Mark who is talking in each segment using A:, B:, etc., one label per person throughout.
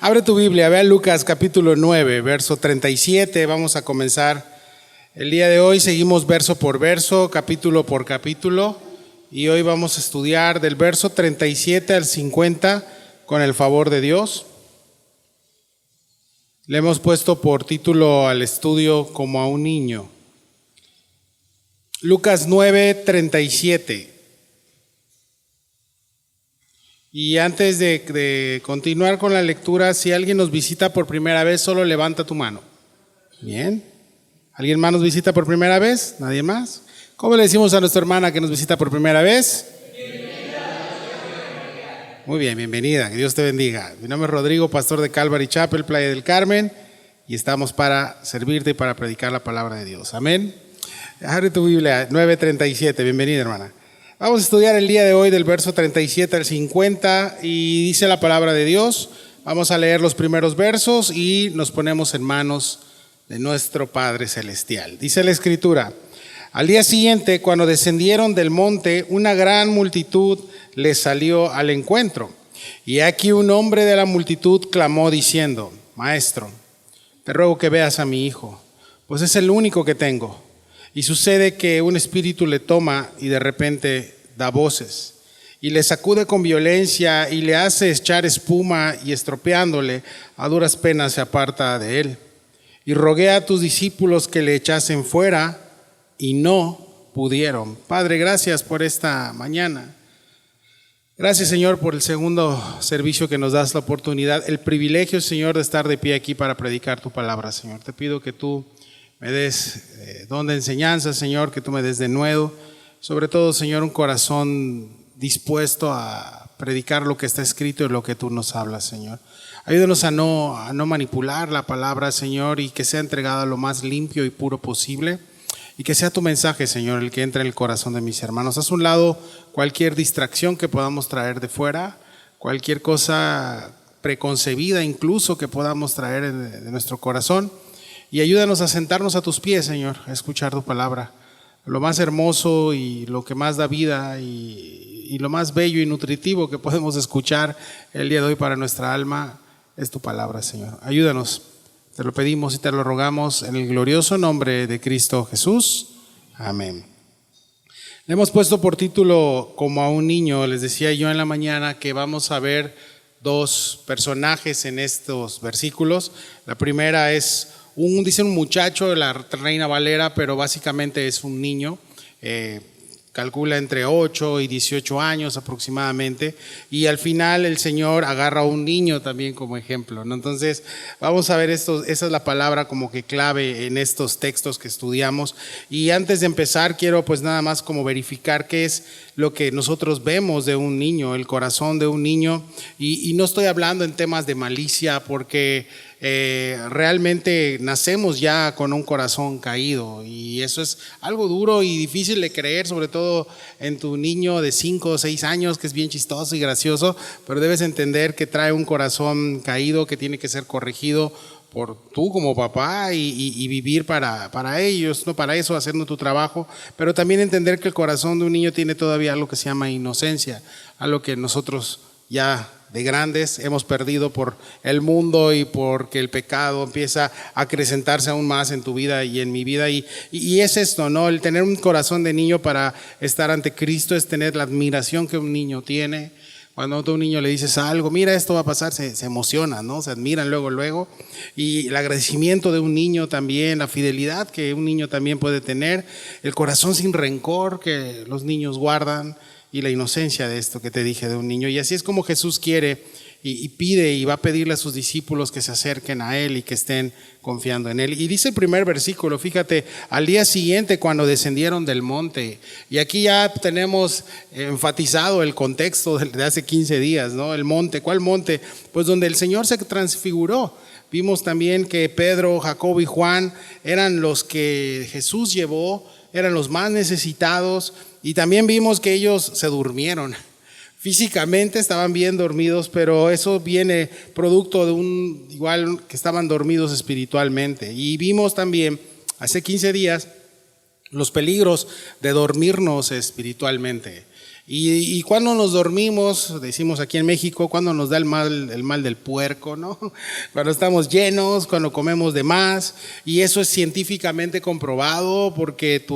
A: Abre tu Biblia, ve a Lucas capítulo 9, verso 37. Vamos a comenzar el día de hoy. Seguimos verso por verso, capítulo por capítulo. Y hoy vamos a estudiar del verso 37 al 50 con el favor de Dios. Le hemos puesto por título al estudio como a un niño. Lucas 9, 37. Y antes de continuar con la lectura, si alguien nos visita por primera vez, solo levanta tu mano. Bien. ¿Alguien más nos visita por primera vez? ¿Nadie más? ¿Cómo le decimos a nuestra hermana que nos visita por primera vez? Muy bien, bienvenida, que Dios te bendiga. Mi nombre es Rodrigo, pastor de Calvary Chapel, Playa del Carmen, y estamos para servirte y para predicar la palabra de Dios. Amén. Abre tu Biblia, 9:37, bienvenida hermana. Vamos a estudiar el día de hoy del verso 37 al 50 y dice la palabra de Dios. Vamos a leer los primeros versos y nos ponemos en manos de nuestro Padre Celestial. Dice la Escritura: al día siguiente, cuando descendieron del monte, una gran multitud les salió al encuentro. Y aquí un hombre de la multitud clamó diciendo: Maestro, te ruego que veas a mi hijo, pues es el único que tengo. Y sucede que un espíritu le toma y de repente da voces y le sacude con violencia y le hace echar espuma, y estropeándole a duras penas se aparta de él. Y rogué a tus discípulos que le echasen fuera y no pudieron. Padre, gracias por esta mañana. Gracias, Señor, por el segundo servicio que nos das la oportunidad, el privilegio, Señor, de estar de pie aquí para predicar tu palabra, Señor. Te pido que tú me des don de enseñanza, Señor, que tú me des de nuevo. Sobre todo, Señor, un corazón dispuesto a predicar lo que está escrito y lo que tú nos hablas, Señor. Ayúdanos a no manipular la palabra, Señor, y que sea entregada lo más limpio y puro posible. Y que sea tu mensaje, Señor, el que entre en el corazón de mis hermanos. Haz a un lado cualquier distracción que podamos traer de fuera, cualquier cosa preconcebida incluso que podamos traer de nuestro corazón. Y ayúdanos a sentarnos a tus pies, Señor, a escuchar tu palabra. Lo más hermoso y lo que más da vida y lo más bello y nutritivo que podemos escuchar el día de hoy para nuestra alma es tu palabra, Señor. Ayúdanos, te lo pedimos y te lo rogamos en el glorioso nombre de Cristo Jesús. Amén. Le hemos puesto por título como a un niño. Les decía yo en la mañana que vamos a ver dos personajes en estos versículos. La primera es dice un muchacho de la Reina Valera, pero básicamente es un niño, calcula entre 8 y 18 años aproximadamente, y al final el Señor agarra a un niño también como ejemplo, ¿no? Entonces vamos a ver esa es la palabra como que clave en estos textos que estudiamos. Y antes de empezar quiero pues nada más como verificar qué es lo que nosotros vemos de un niño, el corazón de un niño, y no estoy hablando en temas de malicia porque realmente nacemos ya con un corazón caído, y eso es algo duro y difícil de creer, sobre todo en tu niño de 5 o 6 años, que es bien chistoso y gracioso, pero debes entender que trae un corazón caído que tiene que ser corregido por tú como papá y vivir para ellos, no para eso, haciendo tu trabajo, pero también entender que el corazón de un niño tiene todavía algo que se llama inocencia, algo que nosotros ya de grandes hemos perdido por el mundo y porque el pecado empieza a acrecentarse aún más en tu vida y en mi vida, y es esto, ¿no? El tener un corazón de niño para estar ante Cristo es tener la admiración que un niño tiene. Cuando a un niño le dices algo, mira, esto va a pasar, se emociona, ¿no? Se admiran luego. Y el agradecimiento de un niño también, la fidelidad que un niño también puede tener, el corazón sin rencor que los niños guardan, y la inocencia de esto que te dije de un niño. Y así es como Jesús quiere y pide y va a pedirle a sus discípulos que se acerquen a Él y que estén confiando en Él. Y dice el primer versículo, fíjate, al día siguiente cuando descendieron del monte. Y aquí ya tenemos enfatizado el contexto de hace 15 días, ¿no? El monte, ¿cuál monte? Pues donde el Señor se transfiguró. Vimos también que Pedro, Jacobo y Juan eran los que Jesús llevó, eran los más necesitados, y también vimos que ellos se durmieron. Físicamente estaban bien dormidos, pero eso viene producto de igual que estaban dormidos espiritualmente. Y vimos también hace 15 días los peligros de dormirnos espiritualmente. Y cuando nos dormimos, decimos aquí en México, cuando nos da el mal del puerco, ¿no? Cuando estamos llenos, cuando comemos de más, y eso es científicamente comprobado porque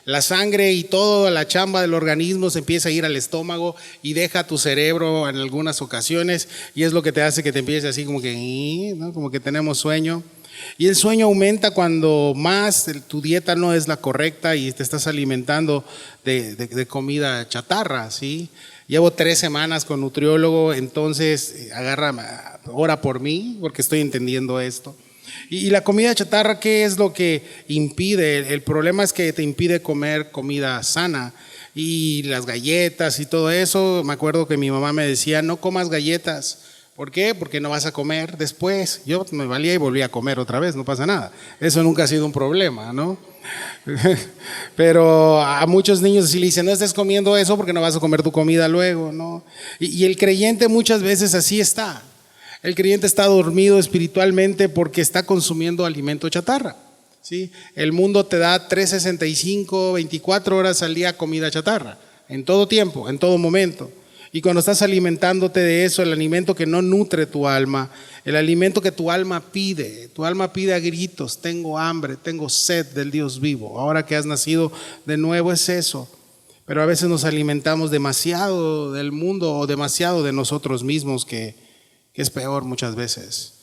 A: la sangre y toda la chamba del organismo se empieza a ir al estómago y deja tu cerebro en algunas ocasiones, y es lo que te hace que te empiece así como que, ¿no? Como que tenemos sueño. Y el sueño aumenta cuando más tu dieta no es la correcta y te estás alimentando de comida chatarra, ¿sí? Llevo 3 semanas con nutriólogo, entonces ora por mí porque estoy entendiendo esto. Y la comida chatarra, ¿qué es lo que impide? El problema es que te impide comer comida sana. Y las galletas y todo eso, me acuerdo que mi mamá me decía, no comas galletas. ¿Por qué? Porque no vas a comer después. Yo me valía y volví a comer otra vez, no pasa nada. Eso nunca ha sido un problema, ¿no? Pero a muchos niños sí le dicen, no estés comiendo eso porque no vas a comer tu comida luego, ¿no? Y el creyente muchas veces así está. El creyente está dormido espiritualmente porque está consumiendo alimento chatarra, ¿sí? El mundo te da 365, 24 horas al día comida chatarra, en todo tiempo, en todo momento. Y cuando estás alimentándote de eso, el alimento que no nutre tu alma, el alimento que tu alma pide a gritos, tengo hambre, tengo sed del Dios vivo. Ahora que has nacido de nuevo es eso. Pero a veces nos alimentamos demasiado del mundo o demasiado de nosotros mismos, que es peor muchas veces.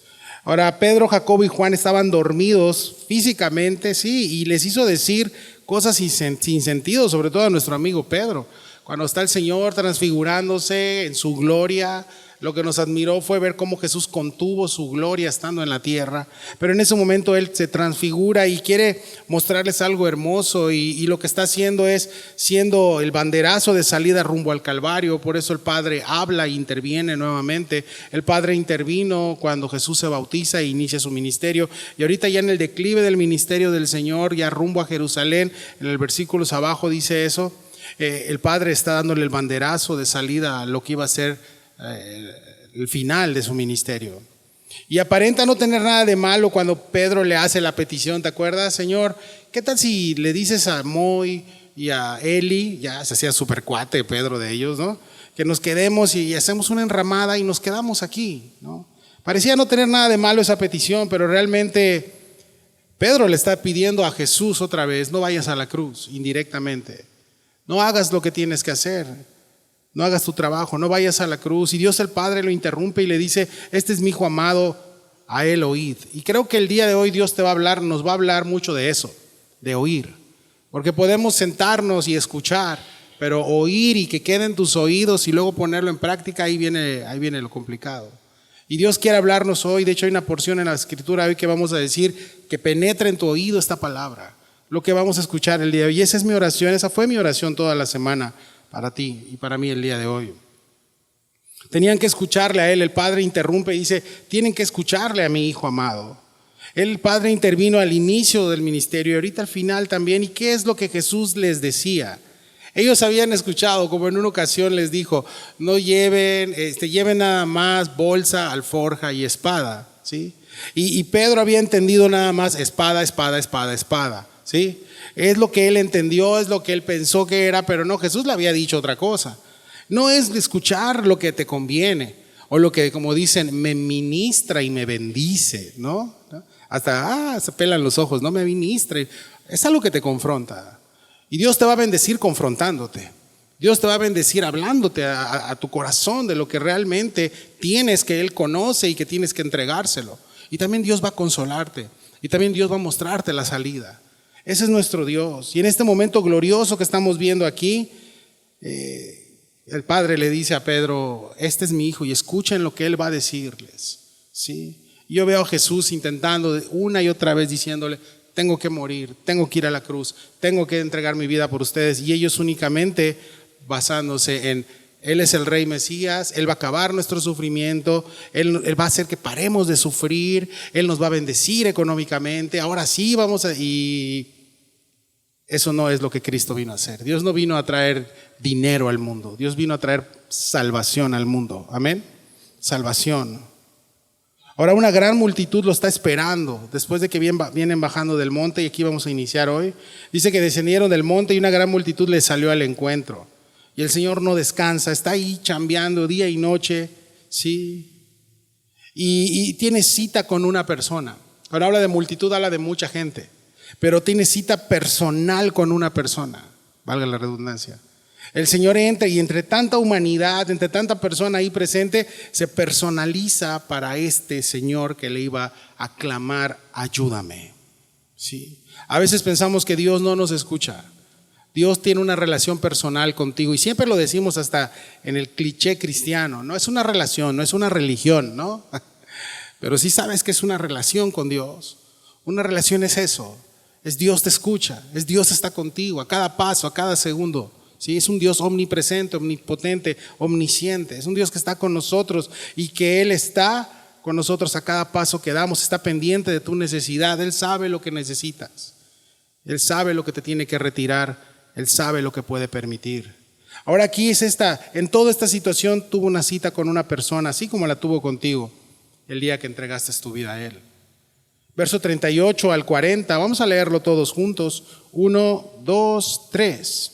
A: Ahora, Pedro, Jacobo y Juan estaban dormidos físicamente, sí, y les hizo decir cosas sin sentido, sobre todo a nuestro amigo Pedro. Cuando está el Señor transfigurándose en su gloria, lo que nos admiró fue ver cómo Jesús contuvo su gloria estando en la tierra. Pero en ese momento Él se transfigura y quiere mostrarles algo hermoso, y lo que está haciendo es siendo el banderazo de salida rumbo al Calvario. Por eso el Padre habla e interviene nuevamente. El Padre intervino cuando Jesús se bautiza e inicia su ministerio. Y ahorita ya en el declive del ministerio del Señor, ya rumbo a Jerusalén, en el versículos abajo dice eso. El Padre está dándole el banderazo de salida a lo que iba a ser el final de su ministerio. Y aparenta no tener nada de malo cuando Pedro le hace la petición, ¿te acuerdas? Señor, ¿qué tal si le dices a Moy y a Eli, ya se hacía súper cuate Pedro de ellos, ¿no? Que nos quedemos y hacemos una enramada y nos quedamos aquí, ¿no? Parecía no tener nada de malo esa petición, pero realmente Pedro le está pidiendo a Jesús otra vez, no vayas a la cruz, indirectamente. No hagas lo que tienes que hacer, no hagas tu trabajo, no vayas a la cruz. Y Dios el Padre lo interrumpe y le dice, este es mi hijo amado, a él oíd. Y creo que el día de hoy Dios nos va a hablar mucho de eso, de oír. Porque podemos sentarnos y escuchar, pero oír y que quede en tus oídos y luego ponerlo en práctica, ahí viene lo complicado. Y Dios quiere hablarnos hoy. De hecho hay una porción en la Escritura hoy que vamos a decir que penetre en tu oído esta palabra, lo que vamos a escuchar el día de hoy. Y esa es mi oración, esa fue mi oración toda la semana para ti y para mí el día de hoy. Tenían que escucharle a él. El Padre interrumpe y dice, tienen que escucharle a mi hijo amado. El Padre intervino al inicio del ministerio y ahorita al final también. ¿Y qué es lo que Jesús les decía? Ellos habían escuchado, como en una ocasión les dijo, no lleven nada más bolsa, alforja y espada, ¿sí? Y Pedro había entendido nada más espada, espada, espada, espada, ¿sí? Es lo que él entendió, es lo que él pensó que era, pero no, Jesús le había dicho otra cosa. No es escuchar lo que te conviene o lo que, como dicen, me ministra y me bendice, ¿no? Hasta se pelan los ojos, no me ministra. Es algo que te confronta. Y Dios te va a bendecir confrontándote. Dios te va a bendecir hablándote a tu corazón de lo que realmente tienes, que Él conoce y que tienes que entregárselo. Y también Dios va a consolarte. Y también Dios va a mostrarte la salida. Ese es nuestro Dios. Y en este momento glorioso que estamos viendo aquí, el Padre le dice a Pedro, este es mi hijo y escuchen lo que Él va a decirles, ¿sí? Yo veo a Jesús intentando una y otra vez diciéndole, tengo que morir, tengo que ir a la cruz, tengo que entregar mi vida por ustedes. Y ellos únicamente basándose en, Él es el Rey Mesías, Él va a acabar nuestro sufrimiento, Él va a hacer que paremos de sufrir, Él nos va a bendecir económicamente, ahora sí vamos a... Y eso no es lo que Cristo vino a hacer. Dios no vino a traer dinero al mundo, Dios vino a traer salvación al mundo. Amén. Salvación. Ahora una gran multitud lo está esperando después de que vienen bajando del monte, y aquí vamos a iniciar hoy. Dice que descendieron del monte y una gran multitud les salió al encuentro. Y el Señor no descansa, está ahí chambeando día y noche, ¿sí? Y tiene cita con una persona. Cuando habla de multitud, habla de mucha gente, pero tiene cita personal con una persona, valga la redundancia. El Señor entra y entre tanta humanidad, entre tanta persona ahí presente, se personaliza para este Señor que le iba a clamar, ayúdame. ¿Sí? A veces pensamos que Dios no nos escucha. Dios tiene una relación personal contigo y siempre lo decimos hasta en el cliché cristiano, no es una relación, no es una religión, ¿no? Pero sí sabes que es una relación con Dios. Una relación es eso, es Dios te escucha, es Dios está contigo a cada paso, a cada segundo. Sí, es un Dios omnipresente, omnipotente, omnisciente, es un Dios que está con nosotros y que Él está con nosotros a cada paso que damos, está pendiente de tu necesidad, Él sabe lo que necesitas, Él sabe lo que te tiene que retirar. Él sabe lo que puede permitir. Ahora aquí en toda esta situación tuvo una cita con una persona, así como la tuvo contigo el día que entregaste tu vida a Él. Verso 38 al 40, vamos a leerlo todos juntos. 1, 2, 3.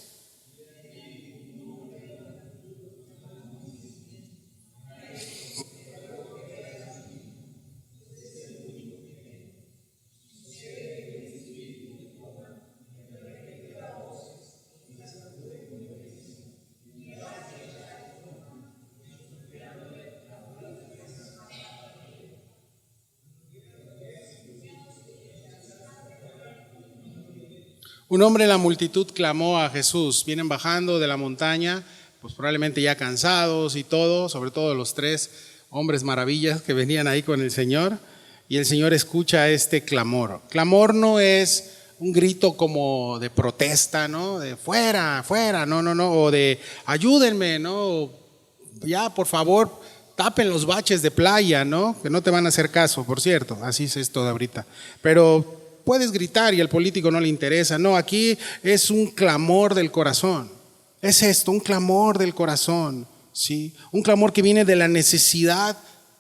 A: Un hombre en la multitud clamó a Jesús. Vienen bajando de la montaña, pues probablemente ya cansados y todo, sobre todo los 3 hombres maravillas que venían ahí con el Señor. Y el Señor escucha este clamor. Clamor no es un grito como de protesta, ¿no? De fuera, fuera, no, o de ayúdenme, ¿no? Ya, por favor, tapen los baches de playa, ¿no? Que no te van a hacer caso, por cierto, así es esto de ahorita. Pero puedes gritar y al político no le interesa. No, aquí es un clamor del corazón. Es esto, un clamor del corazón, ¿sí? Un clamor que viene de la necesidad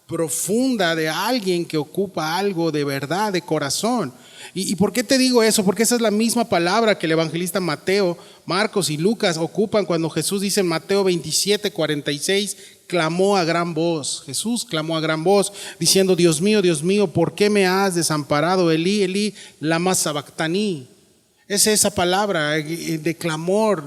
A: profunda de alguien que ocupa algo de verdad, de corazón. ¿Y por qué te digo eso? Porque esa es la misma palabra que el evangelista Mateo, Marcos y Lucas ocupan cuando Jesús dice en Mateo 27, 46, clamó a gran voz. Jesús clamó a gran voz diciendo, Dios mío, ¿por qué me has desamparado? Elí, Elí, lama sabactaní. Es esa palabra de clamor.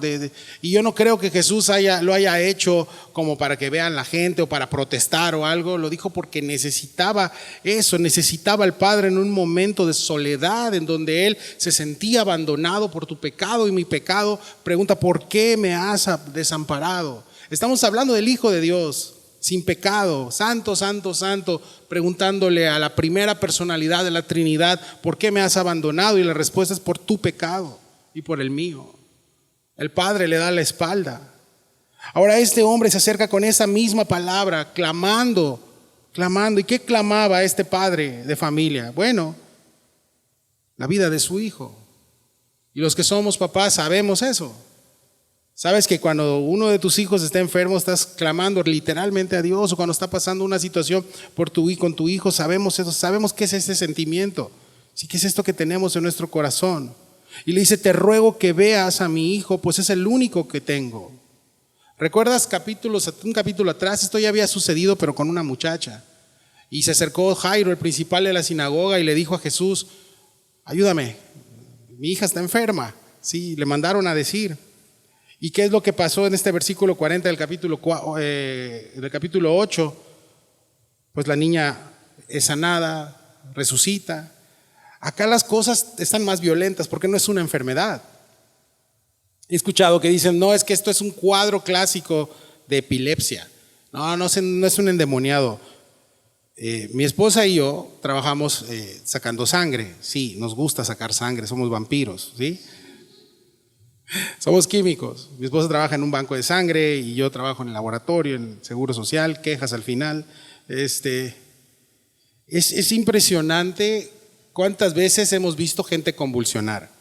A: Y yo no creo que Jesús lo haya hecho como para que vean la gente o para protestar o algo. Lo dijo porque necesitaba eso, necesitaba al Padre en un momento de soledad en donde Él se sentía abandonado por tu pecado y mi pecado. Pregunta, ¿por qué me has desamparado? Estamos hablando del Hijo de Dios, sin pecado, santo, santo, santo, preguntándole a la primera personalidad de la Trinidad, ¿por qué me has abandonado? Y la respuesta es por tu pecado y por el mío. El Padre le da la espalda. Ahora este hombre se acerca con esa misma palabra, clamando. ¿Y qué clamaba este padre de familia? Bueno, la vida de su hijo. Y los que somos papás sabemos eso. Sabes que cuando uno de tus hijos está enfermo, estás clamando literalmente a Dios, o cuando está pasando una situación con tu hijo, sabemos eso, sabemos qué es ese sentimiento, sí, qué es esto que tenemos en nuestro corazón. Y le dice, te ruego que veas a mi hijo, pues es el único que tengo. ¿Recuerdas un capítulo atrás? Esto ya había sucedido, pero con una muchacha. Y se acercó Jairo, el principal de la sinagoga, y le dijo a Jesús, ayúdame, mi hija está enferma. Sí, le mandaron a decir. ¿Y qué es lo que pasó en este versículo 40 del capítulo 8? Pues la niña es sanada, resucita. Acá las cosas están más violentas porque no es una enfermedad. He escuchado que dicen, no, es que esto es un cuadro clásico de epilepsia. No es un endemoniado. Mi esposa y yo trabajamos sacando sangre. Sí, nos gusta sacar sangre, somos vampiros, ¿sí? Somos químicos. Mi esposa trabaja en un banco de sangre y yo trabajo en el laboratorio, en el Seguro Social, quejas al final. Es impresionante cuántas veces hemos visto gente convulsionar.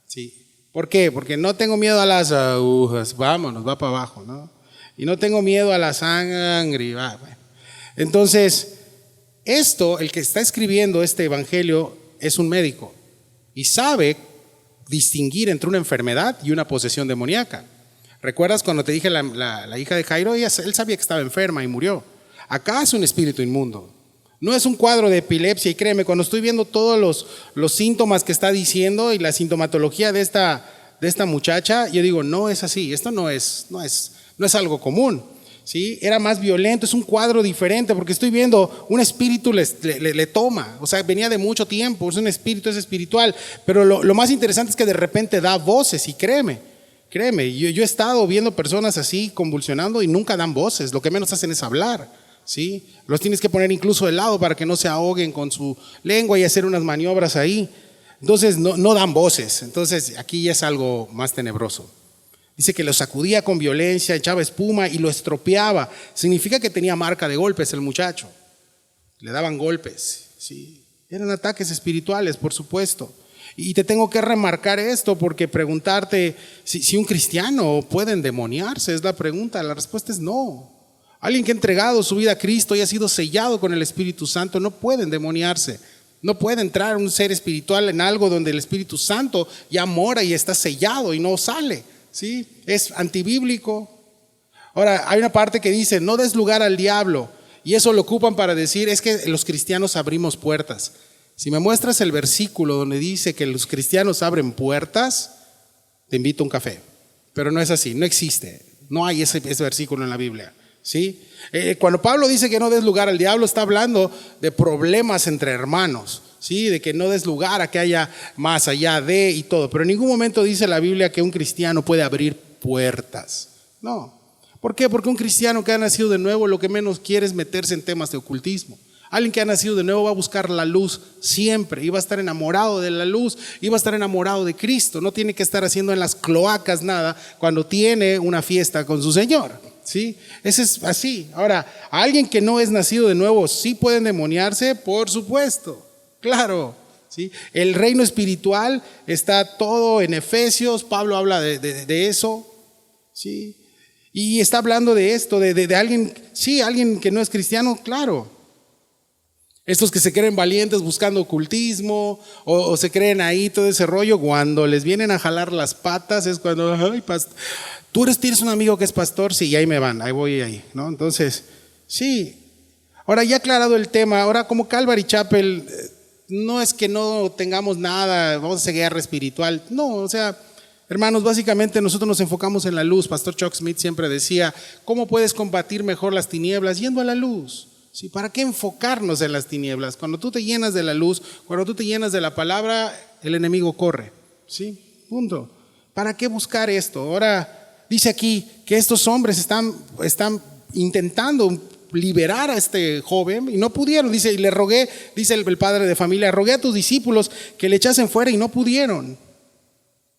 A: ¿Sí? ¿Por qué? Porque no tengo miedo a las agujas, vámonos, va para abajo, ¿no? Y no tengo miedo a la sangre, va. Bueno. Entonces, el que está escribiendo este evangelio es un médico y sabe distinguir entre una enfermedad y una posesión demoníaca. ¿Recuerdas cuando te dije la hija de Jairo? Él sabía que estaba enferma y murió. Acá es un espíritu inmundo. No es un cuadro de epilepsia. Y créeme, cuando estoy viendo todos los síntomas que está diciendo y la sintomatología de esta muchacha, yo digo, no es así. Esto no es algo común. ¿Sí? Era más violento, es un cuadro diferente, porque estoy viendo un espíritu le toma, o sea, venía de mucho tiempo, es un espíritu, es espiritual, pero lo más interesante es que de repente da voces, y créeme, yo he estado viendo personas así convulsionando y nunca dan voces, lo que menos hacen es hablar, ¿sí? Los tienes que poner incluso de lado para que no se ahoguen con su lengua y hacer unas maniobras ahí, entonces no dan voces, entonces aquí ya es algo más tenebroso. Dice que lo sacudía con violencia, echaba espuma y lo estropeaba. Significa que tenía marca de golpes el muchacho. Le daban golpes, ¿sí? Eran ataques espirituales, por supuesto. Y te tengo que remarcar esto porque preguntarte si un cristiano puede endemoniarse es la pregunta. La respuesta es no. Alguien que ha entregado su vida a Cristo y ha sido sellado con el Espíritu Santo no puede endemoniarse. No puede entrar un ser espiritual en algo donde el Espíritu Santo ya mora y está sellado y no sale. ¿Sí? Es antibíblico. Ahora, hay una parte que dice, no des lugar al diablo, y eso lo ocupan para decir, es que los cristianos abrimos puertas. Si me muestras el versículo donde dice que los cristianos abren puertas, te invito a un café. Pero no es así, no existe, no hay ese versículo en la Biblia. ¿Sí? Cuando Pablo dice que no des lugar al diablo, está hablando de problemas entre hermanos. ¿Sí? De que no des lugar a que haya más allá de y todo, pero en ningún momento dice la Biblia que un cristiano puede abrir puertas. No. ¿Por qué? Porque un cristiano que ha nacido de nuevo lo que menos quiere es meterse en temas de ocultismo. Alguien que ha nacido de nuevo va a buscar la luz siempre, y va a estar enamorado de la luz, y va a estar enamorado de Cristo. No tiene que estar haciendo en las cloacas nada cuando tiene una fiesta con su Señor. ¿Sí? Ese es así. Ahora, a alguien que no es nacido de nuevo, ¿sí puede endemoniarse? Por supuesto. Claro, ¿sí? El reino espiritual está todo en Efesios, Pablo habla de eso, ¿sí? Y está hablando de esto, de alguien, sí, alguien que no es cristiano, claro. Estos que se creen valientes buscando ocultismo o se creen ahí todo ese rollo, cuando les vienen a jalar las patas es cuando, ay, tienes un amigo que es pastor, sí, y ahí me van, ahí voy ahí, ¿no? Entonces, sí. Ahora ya aclarado el tema, ahora como Calvary Chapel, no es que no tengamos nada, vamos a hacer guerra espiritual, no, o sea, hermanos, básicamente nosotros nos enfocamos en la luz. Pastor Chuck Smith siempre decía, ¿cómo puedes combatir mejor las tinieblas? Yendo a la luz. ¿Sí? ¿Para qué enfocarnos en las tinieblas? Cuando tú te llenas de la luz, cuando tú te llenas de la palabra, el enemigo corre, ¿sí? Punto. ¿Para qué buscar esto? Ahora dice aquí que estos hombres están intentando liberar a este joven y no pudieron, dice, y le rogué, dice el padre de familia, rogué a tus discípulos que le echasen fuera y no pudieron.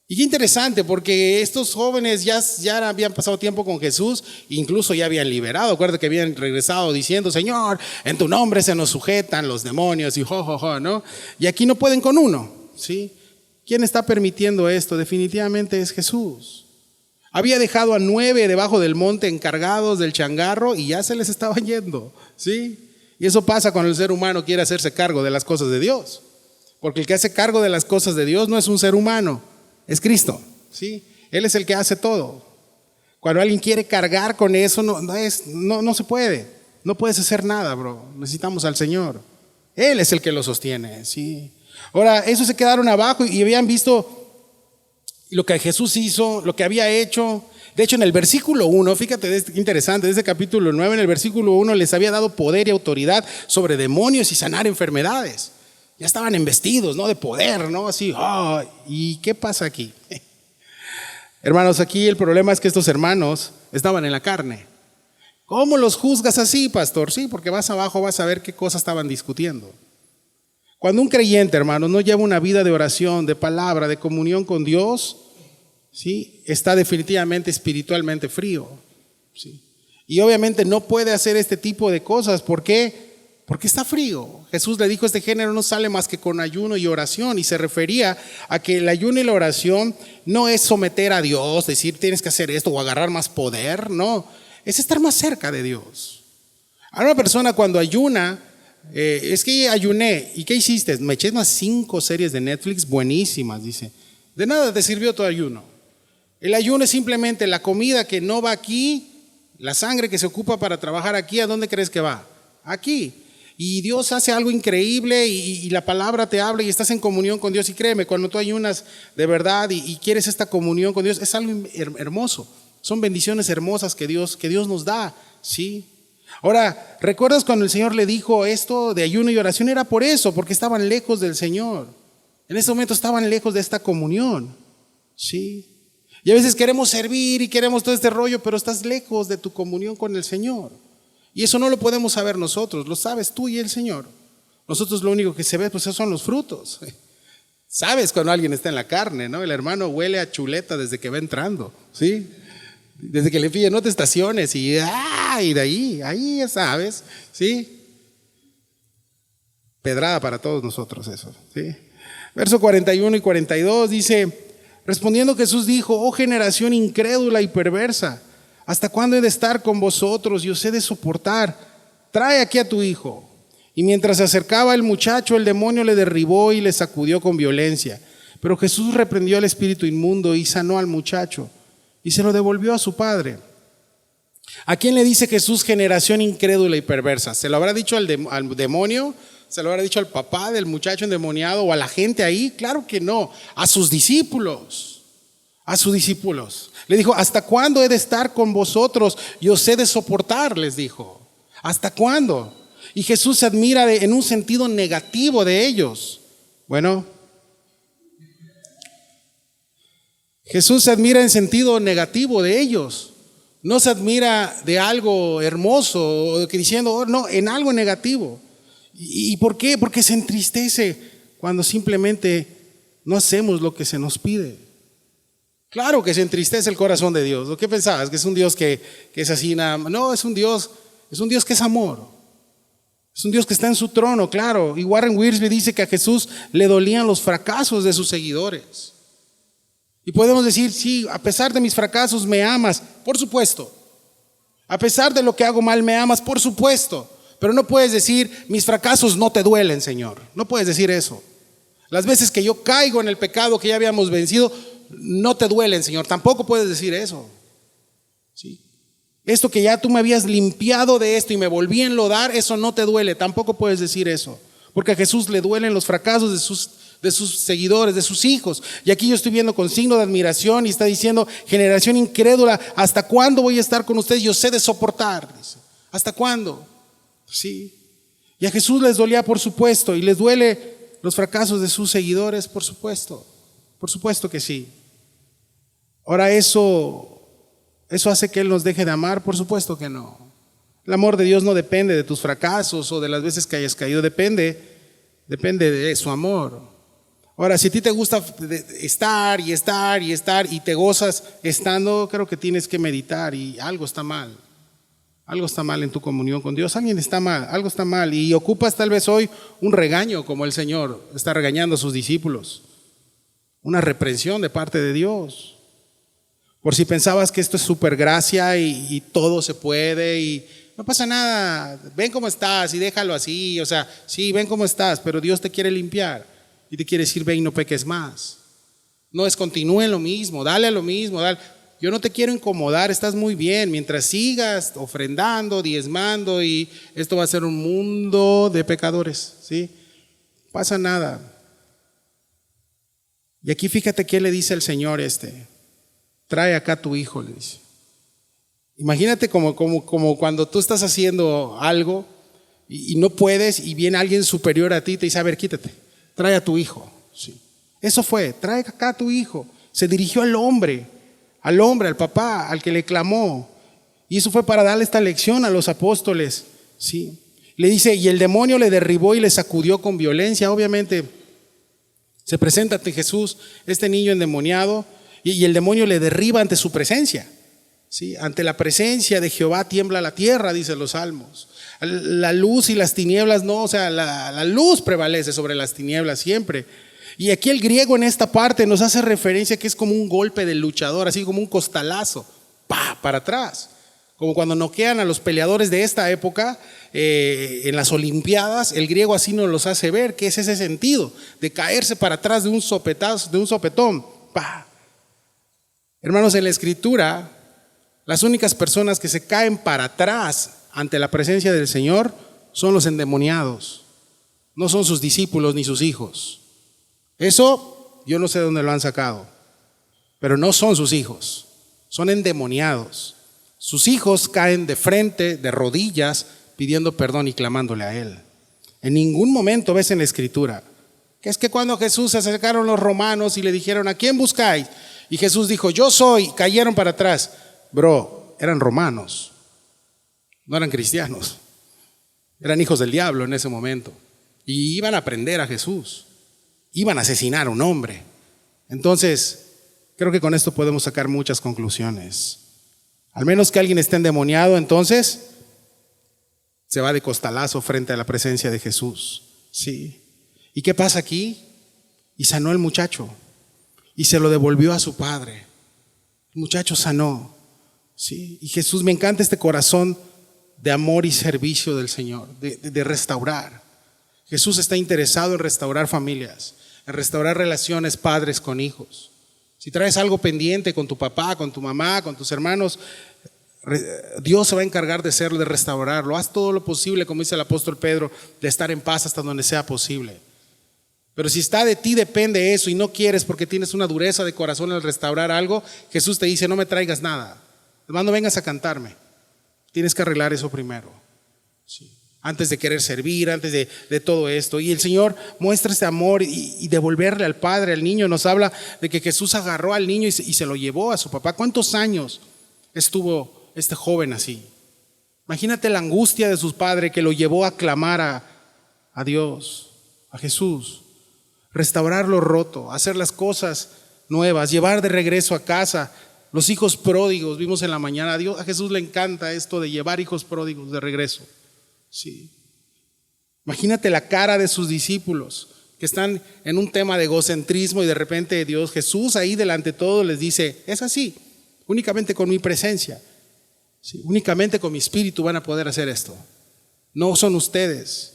A: Y qué interesante, porque estos jóvenes ya habían pasado tiempo con Jesús, incluso ya habían liberado. Acuérdate que habían regresado diciendo, Señor, en tu nombre se nos sujetan los demonios y ¿no? Y aquí no pueden con uno, ¿sí? ¿Quién está permitiendo esto? Definitivamente es Jesús. Había dejado a 9 debajo del monte encargados del changarro y ya se les estaba yendo, ¿sí? Y eso pasa cuando el ser humano quiere hacerse cargo de las cosas de Dios. Porque el que hace cargo de las cosas de Dios no es un ser humano, es Cristo, ¿sí? Él es el que hace todo. Cuando alguien quiere cargar con eso, no se puede. No puedes hacer nada, bro. Necesitamos al Señor. Él es el que lo sostiene, ¿sí? Ahora, esos se quedaron abajo y habían visto lo que Jesús hizo, lo que había hecho. De hecho, en el versículo 1, fíjate, qué interesante, desde capítulo 9, en el versículo 1 les había dado poder y autoridad sobre demonios y sanar enfermedades. Ya estaban investidos, ¿no? De poder, ¿no? Así, ¿y qué pasa aquí? Hermanos, aquí el problema es que estos hermanos estaban en la carne. ¿Cómo los juzgas así, pastor? Sí, porque vas abajo, vas a ver qué cosas estaban discutiendo. Cuando un creyente, hermanos, no lleva una vida de oración, de palabra, de comunión con Dios, ¿sí? Está definitivamente espiritualmente frío, ¿sí? Y obviamente no puede hacer este tipo de cosas. ¿Por qué? Porque está frío. Jesús le dijo, este género no sale más que con ayuno y oración, y se refería a que el ayuno y la oración no es someter a Dios, decir tienes que hacer esto o agarrar más poder, no, es estar más cerca de Dios. A una persona cuando ayuna, es que ayuné, ¿y qué hiciste? Me eché unas 5 series de Netflix buenísimas, dice. De nada te sirvió tu ayuno. El ayuno es simplemente la comida que no va aquí, la sangre que se ocupa para trabajar aquí. ¿A dónde crees que va? Aquí. Y Dios hace algo increíble y la palabra te habla y estás en comunión con Dios. Y créeme, cuando tú ayunas de verdad y quieres esta comunión con Dios, es algo hermoso. Son bendiciones hermosas que Dios nos da, ¿sí? Ahora, ¿recuerdas cuando el Señor le dijo esto de ayuno y oración? Era por eso, porque estaban lejos del Señor. En ese momento estaban lejos de esta comunión, ¿sí? Y a veces queremos servir y queremos todo este rollo, pero estás lejos de tu comunión con el Señor. Y eso no lo podemos saber nosotros, lo sabes tú y el Señor. Nosotros lo único que se ve, pues esos son los frutos. Sabes cuando alguien está en la carne, ¿no? El hermano huele a chuleta desde que va entrando, ¿sí? Desde que le pide, no te estaciones y de ahí ya sabes, ¿sí? Pedrada para todos nosotros eso, ¿sí? Verso 41 y 42 dice, respondiendo Jesús dijo, oh generación incrédula y perversa, ¿hasta cuándo he de estar con vosotros y os he de soportar? Trae aquí a tu hijo. Y mientras se acercaba el muchacho, el demonio le derribó y le sacudió con violencia. Pero Jesús reprendió al espíritu inmundo y sanó al muchacho y se lo devolvió a su padre. ¿A quién le dice Jesús generación incrédula y perversa? ¿Se lo habrá dicho al demonio? ¿Se lo habrá dicho al papá del muchacho endemoniado o a la gente ahí? Claro que no, a sus discípulos. A sus discípulos. Le dijo, ¿hasta cuándo he de estar con vosotros y os he de soportar? Les dijo. ¿Hasta cuándo? Y Jesús se admira en un sentido negativo de ellos. Bueno, Jesús se admira en sentido negativo de ellos. No se admira de algo hermoso o que diciendo, oh, no, en algo negativo. ¿Y por qué? Porque se entristece cuando simplemente no hacemos lo que se nos pide. Claro que se entristece el corazón de Dios. ¿Lo que pensabas? ¿Que es un Dios que es así nada más? No, es un Dios que es amor. Es un Dios que está en su trono, claro. Y Warren Wiersbe dice que a Jesús le dolían los fracasos de sus seguidores. Y podemos decir, sí, a pesar de mis fracasos me amas, por supuesto. A pesar de lo que hago mal me amas, por supuesto. Pero no puedes decir, mis fracasos no te duelen, Señor. No puedes decir eso. Las veces que yo caigo en el pecado que ya habíamos vencido, no te duelen, Señor. Tampoco puedes decir eso. ¿Sí? Esto que ya tú me habías limpiado de esto y me volví a enlodar, eso no te duele. Tampoco puedes decir eso. Porque a Jesús le duelen los fracasos de sus seguidores, de sus hijos. Y aquí yo estoy viendo con signo de admiración y está diciendo, generación incrédula, ¿hasta cuándo voy a estar con ustedes? Yo sé de soportar. Dice. ¿Hasta cuándo? Sí. Y a Jesús les dolía, por supuesto, y les duele los fracasos de sus seguidores, por supuesto. Por supuesto que sí. Ahora ¿eso hace que Él nos deje de amar? Por supuesto que no. El amor de Dios no depende de tus fracasos o de las veces que hayas caído, depende de su amor. Ahora, si a ti te gusta estar y te gozas estando, creo que tienes que meditar y algo está mal. Algo está mal en tu comunión con Dios, alguien está mal, algo está mal y ocupas tal vez hoy un regaño como el Señor está regañando a sus discípulos. Una reprensión de parte de Dios. Por si pensabas que esto es súper gracia y todo se puede y no pasa nada, ven cómo estás y déjalo así, o sea, sí, ven cómo estás, pero Dios te quiere limpiar y te quiere decir, ve y no peques más. No es continúe en lo mismo, dale a lo mismo, dale. Yo no te quiero incomodar, estás muy bien, mientras sigas ofrendando, diezmando y esto va a ser un mundo de pecadores, ¿sí? No pasa nada. Y aquí fíjate qué le dice el Señor trae acá a tu hijo, le dice. Imagínate como cuando tú estás haciendo algo y no puedes y viene alguien superior a ti y te dice, a ver, quítate, trae a tu hijo. Sí. Eso fue, trae acá a tu hijo. Se dirigió al hombre, al papá, al que le clamó. Y eso fue para darle esta lección a los apóstoles. Sí. Le dice, y el demonio le derribó y le sacudió con violencia. Obviamente se presenta ante Jesús este niño endemoniado y el demonio le derriba ante su presencia. ¿Sí? Ante la presencia de Jehová tiembla la tierra, dicen los salmos. La luz y las tinieblas no, o sea, la luz prevalece sobre las tinieblas siempre. Y aquí el griego en esta parte nos hace referencia que es como un golpe del luchador, así como un costalazo, para atrás. Como cuando noquean a los peleadores de esta época en las Olimpiadas, el griego así nos los hace ver, que es ese sentido de caerse para atrás de un sopetazo, de un sopetón. ¡Pah! Hermanos, en la Escritura, las únicas personas que se caen para atrás ante la presencia del Señor son los endemoniados. No son sus discípulos ni sus hijos. Eso yo no sé de dónde lo han sacado, pero no son sus hijos, son endemoniados. Sus hijos caen de frente, de rodillas, pidiendo perdón y clamándole a Él. En ningún momento ves en la Escritura que es que cuando a Jesús se acercaron los romanos y le dijeron, ¿a quién buscáis? Y Jesús dijo, yo soy, cayeron para atrás. Bro, eran romanos, no eran cristianos, eran hijos del diablo en ese momento. Y iban a prender a Jesús, iban a asesinar a un hombre. Entonces, creo que con esto podemos sacar muchas conclusiones. Al menos que alguien esté endemoniado, entonces se va de costalazo frente a la presencia de Jesús. Sí. ¿Y qué pasa aquí? Y sanó el muchacho y se lo devolvió a su padre. El muchacho sanó. Sí. Y Jesús, me encanta este corazón de amor y servicio del Señor, de restaurar. Jesús está interesado en restaurar familias, en restaurar relaciones padres con hijos. Si traes algo pendiente con tu papá, con tu mamá, con tus hermanos, Dios se va a encargar de hacerlo, de restaurarlo. Haz todo lo posible, como dice el apóstol Pedro, de estar en paz hasta donde sea posible. Pero si está de ti depende eso y no quieres porque tienes una dureza de corazón al restaurar algo, Jesús te dice, no me traigas nada. Además, no vengas a cantarme. Tienes que arreglar eso primero. Sí. Antes de querer servir, antes de todo esto. Y el Señor muestra este amor y devolverle al Padre, al niño. Nos habla de que Jesús agarró al niño y se lo llevó a su papá. ¿Cuántos años estuvo este joven así? Imagínate la angustia de su padre que lo llevó a clamar a Dios, a Jesús. Restaurar lo roto, hacer las cosas nuevas, llevar de regreso a casa. Los hijos pródigos, vimos en la mañana, a Jesús le encanta esto de llevar hijos pródigos de regreso. Sí. Imagínate la cara de sus discípulos que están en un tema de egocentrismo y de repente Dios, Jesús ahí delante de todo les dice, es así, únicamente con mi presencia, sí, únicamente con mi espíritu van a poder hacer esto. No son ustedes.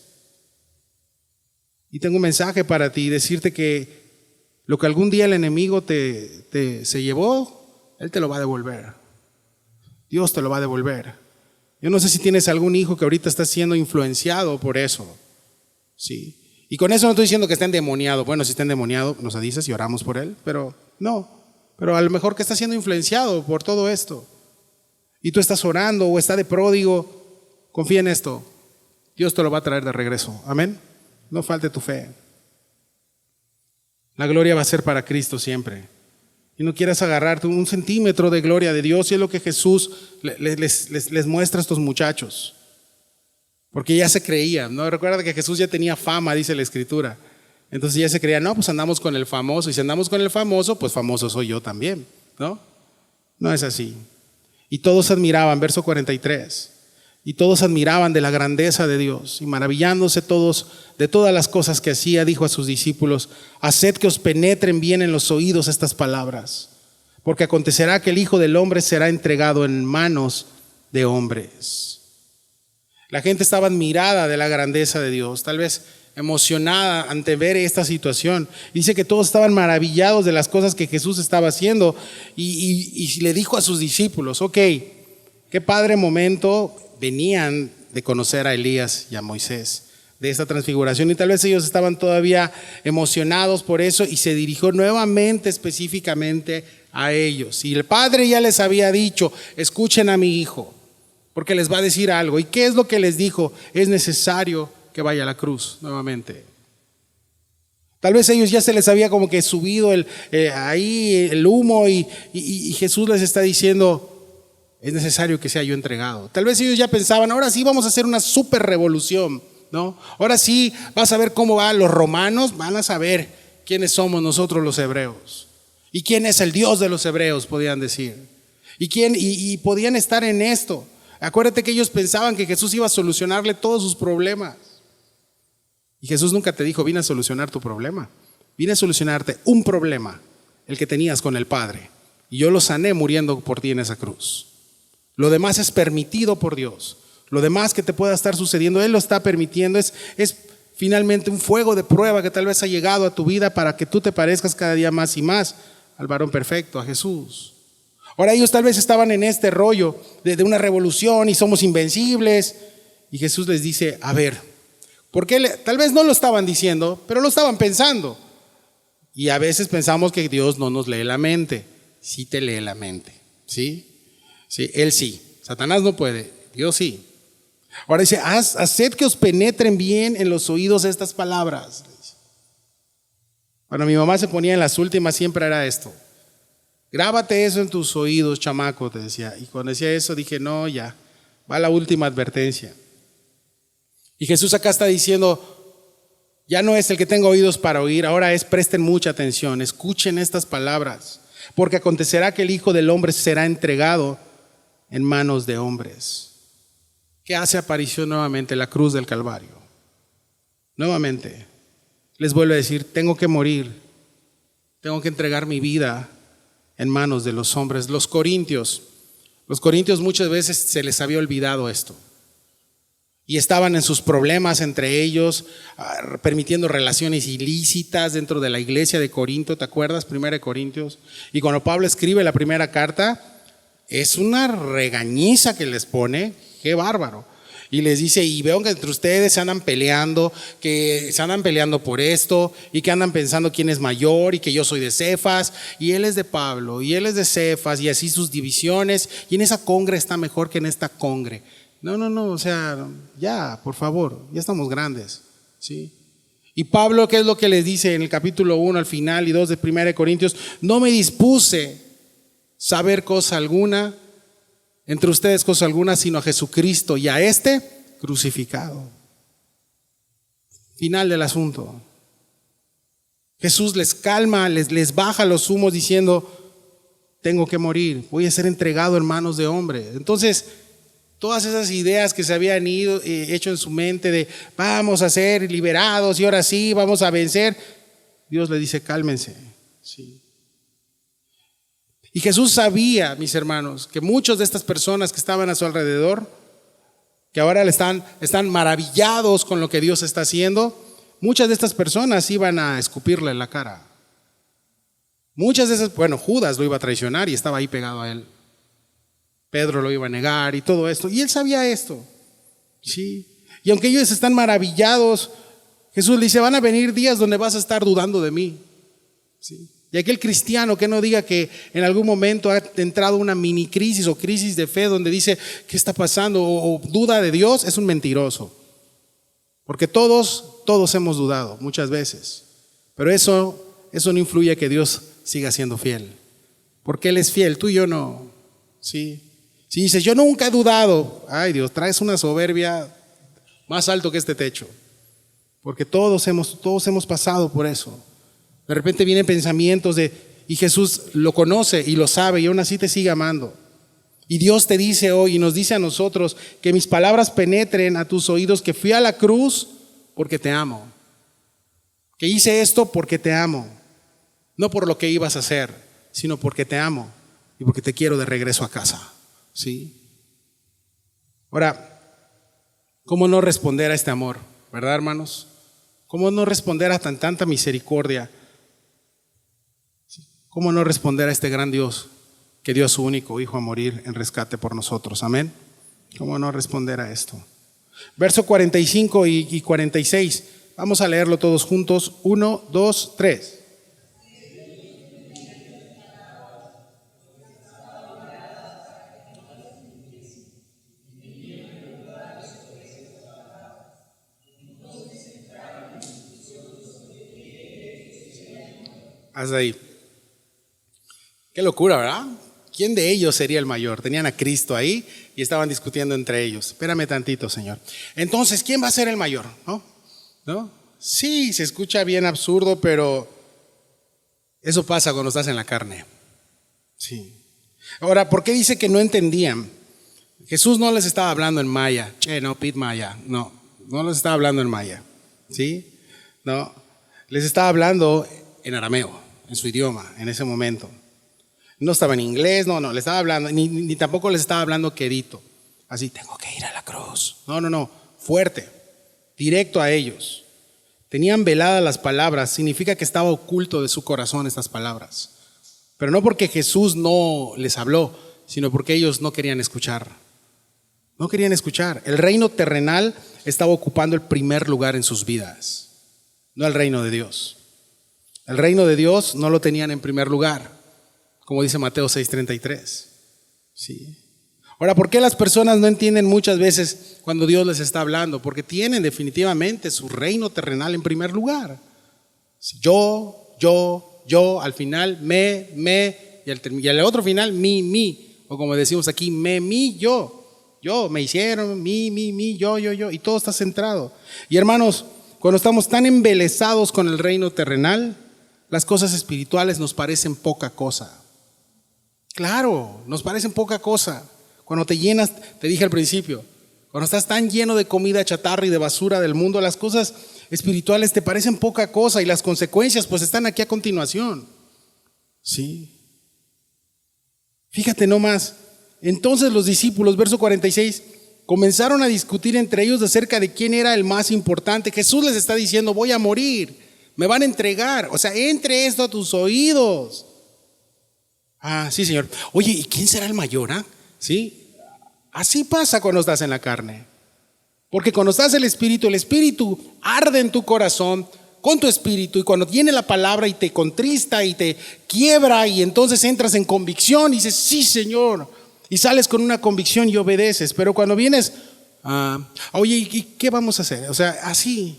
A: Y tengo un mensaje para ti, decirte que lo que algún día el enemigo se llevó, Él te lo va a devolver. Dios te lo va a devolver. Yo no sé si tienes algún hijo que ahorita está siendo influenciado por eso. Sí. Y con eso no estoy diciendo que esté endemoniado. Bueno, si está endemoniado, nos avisas y oramos por él. Pero no. Pero a lo mejor que está siendo influenciado por todo esto. Y tú estás orando o está de pródigo. Confía en esto. Dios te lo va a traer de regreso. Amén. No falte tu fe. La gloria va a ser para Cristo siempre. Y no quieras agarrarte un centímetro de gloria de Dios. Y es lo que Jesús les muestra a estos muchachos. Porque ya se creían, ¿no? Recuerda que Jesús ya tenía fama, dice la Escritura. Entonces ya se creían, no, pues andamos con el famoso. Y si andamos con el famoso, pues famoso soy yo también, ¿no? No es así. Y todos admiraban, verso 43. Y todos admiraban de la grandeza de Dios. Y maravillándose todos de todas las cosas que hacía, dijo a sus discípulos, haced que os penetren bien en los oídos estas palabras. Porque acontecerá que el Hijo del Hombre será entregado en manos de hombres. La gente estaba admirada de la grandeza de Dios, tal vez emocionada ante ver esta situación. Dice que todos estaban maravillados de las cosas que Jesús estaba haciendo y le dijo a sus discípulos, ok, qué padre momento, venían de conocer a Elías y a Moisés, de esta transfiguración, y tal vez ellos estaban todavía emocionados por eso y se dirigió nuevamente específicamente a ellos. Y el Padre ya les había dicho, escuchen a mi hijo, porque les va a decir algo. ¿Y qué es lo que les dijo? Es necesario que vaya a la cruz nuevamente. Tal vez a ellos ya se les había como que subido ahí el humo y Jesús les está diciendo, es necesario que sea yo entregado. Tal vez ellos ya pensaban, ahora sí vamos a hacer una super revolución, ¿no? Ahora sí vas a ver cómo van los romanos, van a saber quiénes somos nosotros los hebreos. Y quién es el Dios de los hebreos, podían decir. Y podían estar en esto. Acuérdate que ellos pensaban que Jesús iba a solucionarle todos sus problemas. Y Jesús nunca te dijo, vine a solucionar tu problema. Vine a solucionarte un problema, el que tenías con el Padre. Y yo lo sané muriendo por ti en esa cruz. Lo demás es permitido por Dios. Lo demás que te pueda estar sucediendo, Él lo está permitiendo. Es finalmente un fuego de prueba que tal vez ha llegado a tu vida para que tú te parezcas cada día más y más al varón perfecto, a Jesús. Ahora ellos tal vez estaban en este rollo de una revolución y somos invencibles. Y Jesús les dice, a ver, porque tal vez no lo estaban diciendo, pero lo estaban pensando. Y a veces pensamos que Dios no nos lee la mente. Sí te lee la mente, ¿sí? Sí, Él sí. Satanás no puede, Dios sí. Ahora dice, haced que os penetren bien en los oídos estas palabras. Cuando mi mamá se ponía en las últimas siempre era esto. Grábate eso en tus oídos, chamaco, te decía. Y cuando decía eso dije, no, ya, va la última advertencia. Y Jesús acá está diciendo, ya no es el que tenga oídos para oír, ahora es presten mucha atención, escuchen estas palabras, porque acontecerá que el Hijo del Hombre será entregado en manos de hombres. ¿Qué hace aparición nuevamente? La cruz del Calvario. Nuevamente, les vuelvo a decir, tengo que morir, tengo que entregar mi vida en manos de los hombres. Los corintios muchas veces se les había olvidado esto. Y estaban en sus problemas entre ellos, permitiendo relaciones ilícitas dentro de la iglesia de Corinto. ¿Te acuerdas? 1 Corintios. Y cuando Pablo escribe la primera carta, es una regañiza que les pone. ¡Qué bárbaro! Y les dice, y veo que entre ustedes se andan peleando, que se andan peleando por esto, y que andan pensando quién es mayor, y que yo soy de Cefas, y él es de Pablo, y él es de Cefas, y así sus divisiones, y en esa congre está mejor que en esta congre. No, o sea, ya, por favor, ya estamos grandes, ¿sí? Y Pablo, ¿qué es lo que les dice en el capítulo 1 al final y 2 de 1 Corintios? No me dispuse saber cosa alguna, entre ustedes cosa alguna, sino a Jesucristo y a este crucificado. Final del asunto. Jesús les calma, les baja los humos diciendo, tengo que morir, voy a ser entregado en manos de hombres. Entonces, todas esas ideas que se habían hecho en su mente de vamos a ser liberados y ahora sí vamos a vencer, Dios le dice cálmense. Sí. Y Jesús sabía, mis hermanos, que muchas de estas personas que estaban a su alrededor, que ahora están maravillados con lo que Dios está haciendo, muchas de estas personas iban a escupirle en la cara. Muchas de esas, bueno, Judas lo iba a traicionar y estaba ahí pegado a él. Pedro lo iba a negar y todo esto. Y él sabía esto. ¿Sí? Y aunque ellos están maravillados, Jesús le dice, van a venir días donde vas a estar dudando de mí. ¿Sí? Y aquel cristiano que no diga que en algún momento ha entrado una mini crisis o crisis de fe donde dice, ¿qué está pasando? O duda de Dios, es un mentiroso. Porque todos hemos dudado muchas veces. Pero eso no influye a que Dios siga siendo fiel. Porque Él es fiel, tú y yo no. ¿Sí? Si dices, yo nunca he dudado, ay Dios, traes una soberbia más alto que este techo. Porque todos hemos pasado por eso. De repente vienen pensamientos y Jesús lo conoce y lo sabe y aún así te sigue amando. Y Dios te dice hoy y nos dice a nosotros que mis palabras penetren a tus oídos, que fui a la cruz porque te amo. Que hice esto porque te amo. No por lo que ibas a hacer, sino porque te amo y porque te quiero de regreso a casa. ¿Sí? Ahora, ¿cómo no responder a este amor? ¿Verdad, hermanos? ¿Cómo no responder a tanta misericordia? ¿Cómo no responder a este gran Dios que dio a su único Hijo a morir en rescate por nosotros? Amén. ¿Cómo no responder a esto? Verso 45 y 46. Vamos a leerlo todos juntos. 1, 2, 3. Hasta ahí. Qué locura, ¿verdad? ¿Quién de ellos sería el mayor? Tenían a Cristo ahí y estaban discutiendo entre ellos. Espérame tantito, Señor. Entonces, ¿quién va a ser el mayor? ¿No? Sí, se escucha bien absurdo, pero eso pasa cuando estás en la carne. Sí. Ahora, ¿por qué dice que no entendían? Jesús no les estaba hablando en maya. Pit maya. No les estaba hablando en maya. ¿Sí? No. Les estaba hablando en arameo, en su idioma, en ese momento. No estaba en inglés, no, le estaba hablando, ni tampoco les estaba hablando quedito. Así, tengo que ir a la cruz. No, fuerte, directo a ellos. Tenían veladas las palabras, significa que estaba oculto de su corazón estas palabras. Pero no porque Jesús no les habló, sino porque ellos no querían escuchar. No querían escuchar. El reino terrenal estaba ocupando el primer lugar en sus vidas, no el reino de Dios. El reino de Dios no lo tenían en primer lugar, como dice Mateo 6:33. Sí. Ahora, ¿por qué las personas no entienden muchas veces cuando Dios les está hablando? Porque tienen definitivamente su reino terrenal en primer lugar. Yo, al final, y al otro final, mi. O como decimos aquí, mi, yo. Yo, me hicieron, mi, yo. Y todo está centrado. Y hermanos, cuando estamos tan embelesados con el reino terrenal, las cosas espirituales nos parecen poca cosa. Claro, nos parecen poca cosa. Cuando te llenas, te dije al principio, cuando estás tan lleno de comida chatarra y de basura del mundo, las cosas espirituales te parecen poca cosa y las consecuencias pues están aquí a continuación. Sí. Fíjate nomás. Entonces los discípulos, verso 46, comenzaron a discutir entre ellos acerca de quién era el más importante. Jesús les está diciendo, voy a morir, me van a entregar. O sea, entre esto a tus oídos. Ah, sí, Señor. Oye, ¿y quién será el mayor? ¿Sí? Así pasa cuando estás en la carne. Porque cuando estás en el Espíritu arde en tu corazón con tu espíritu, y cuando viene la palabra y te contrista y te quiebra, y entonces entras en convicción y dices, sí, Señor, y sales con una convicción y obedeces. Pero cuando vienes, oye, ¿y qué vamos a hacer? O sea, así.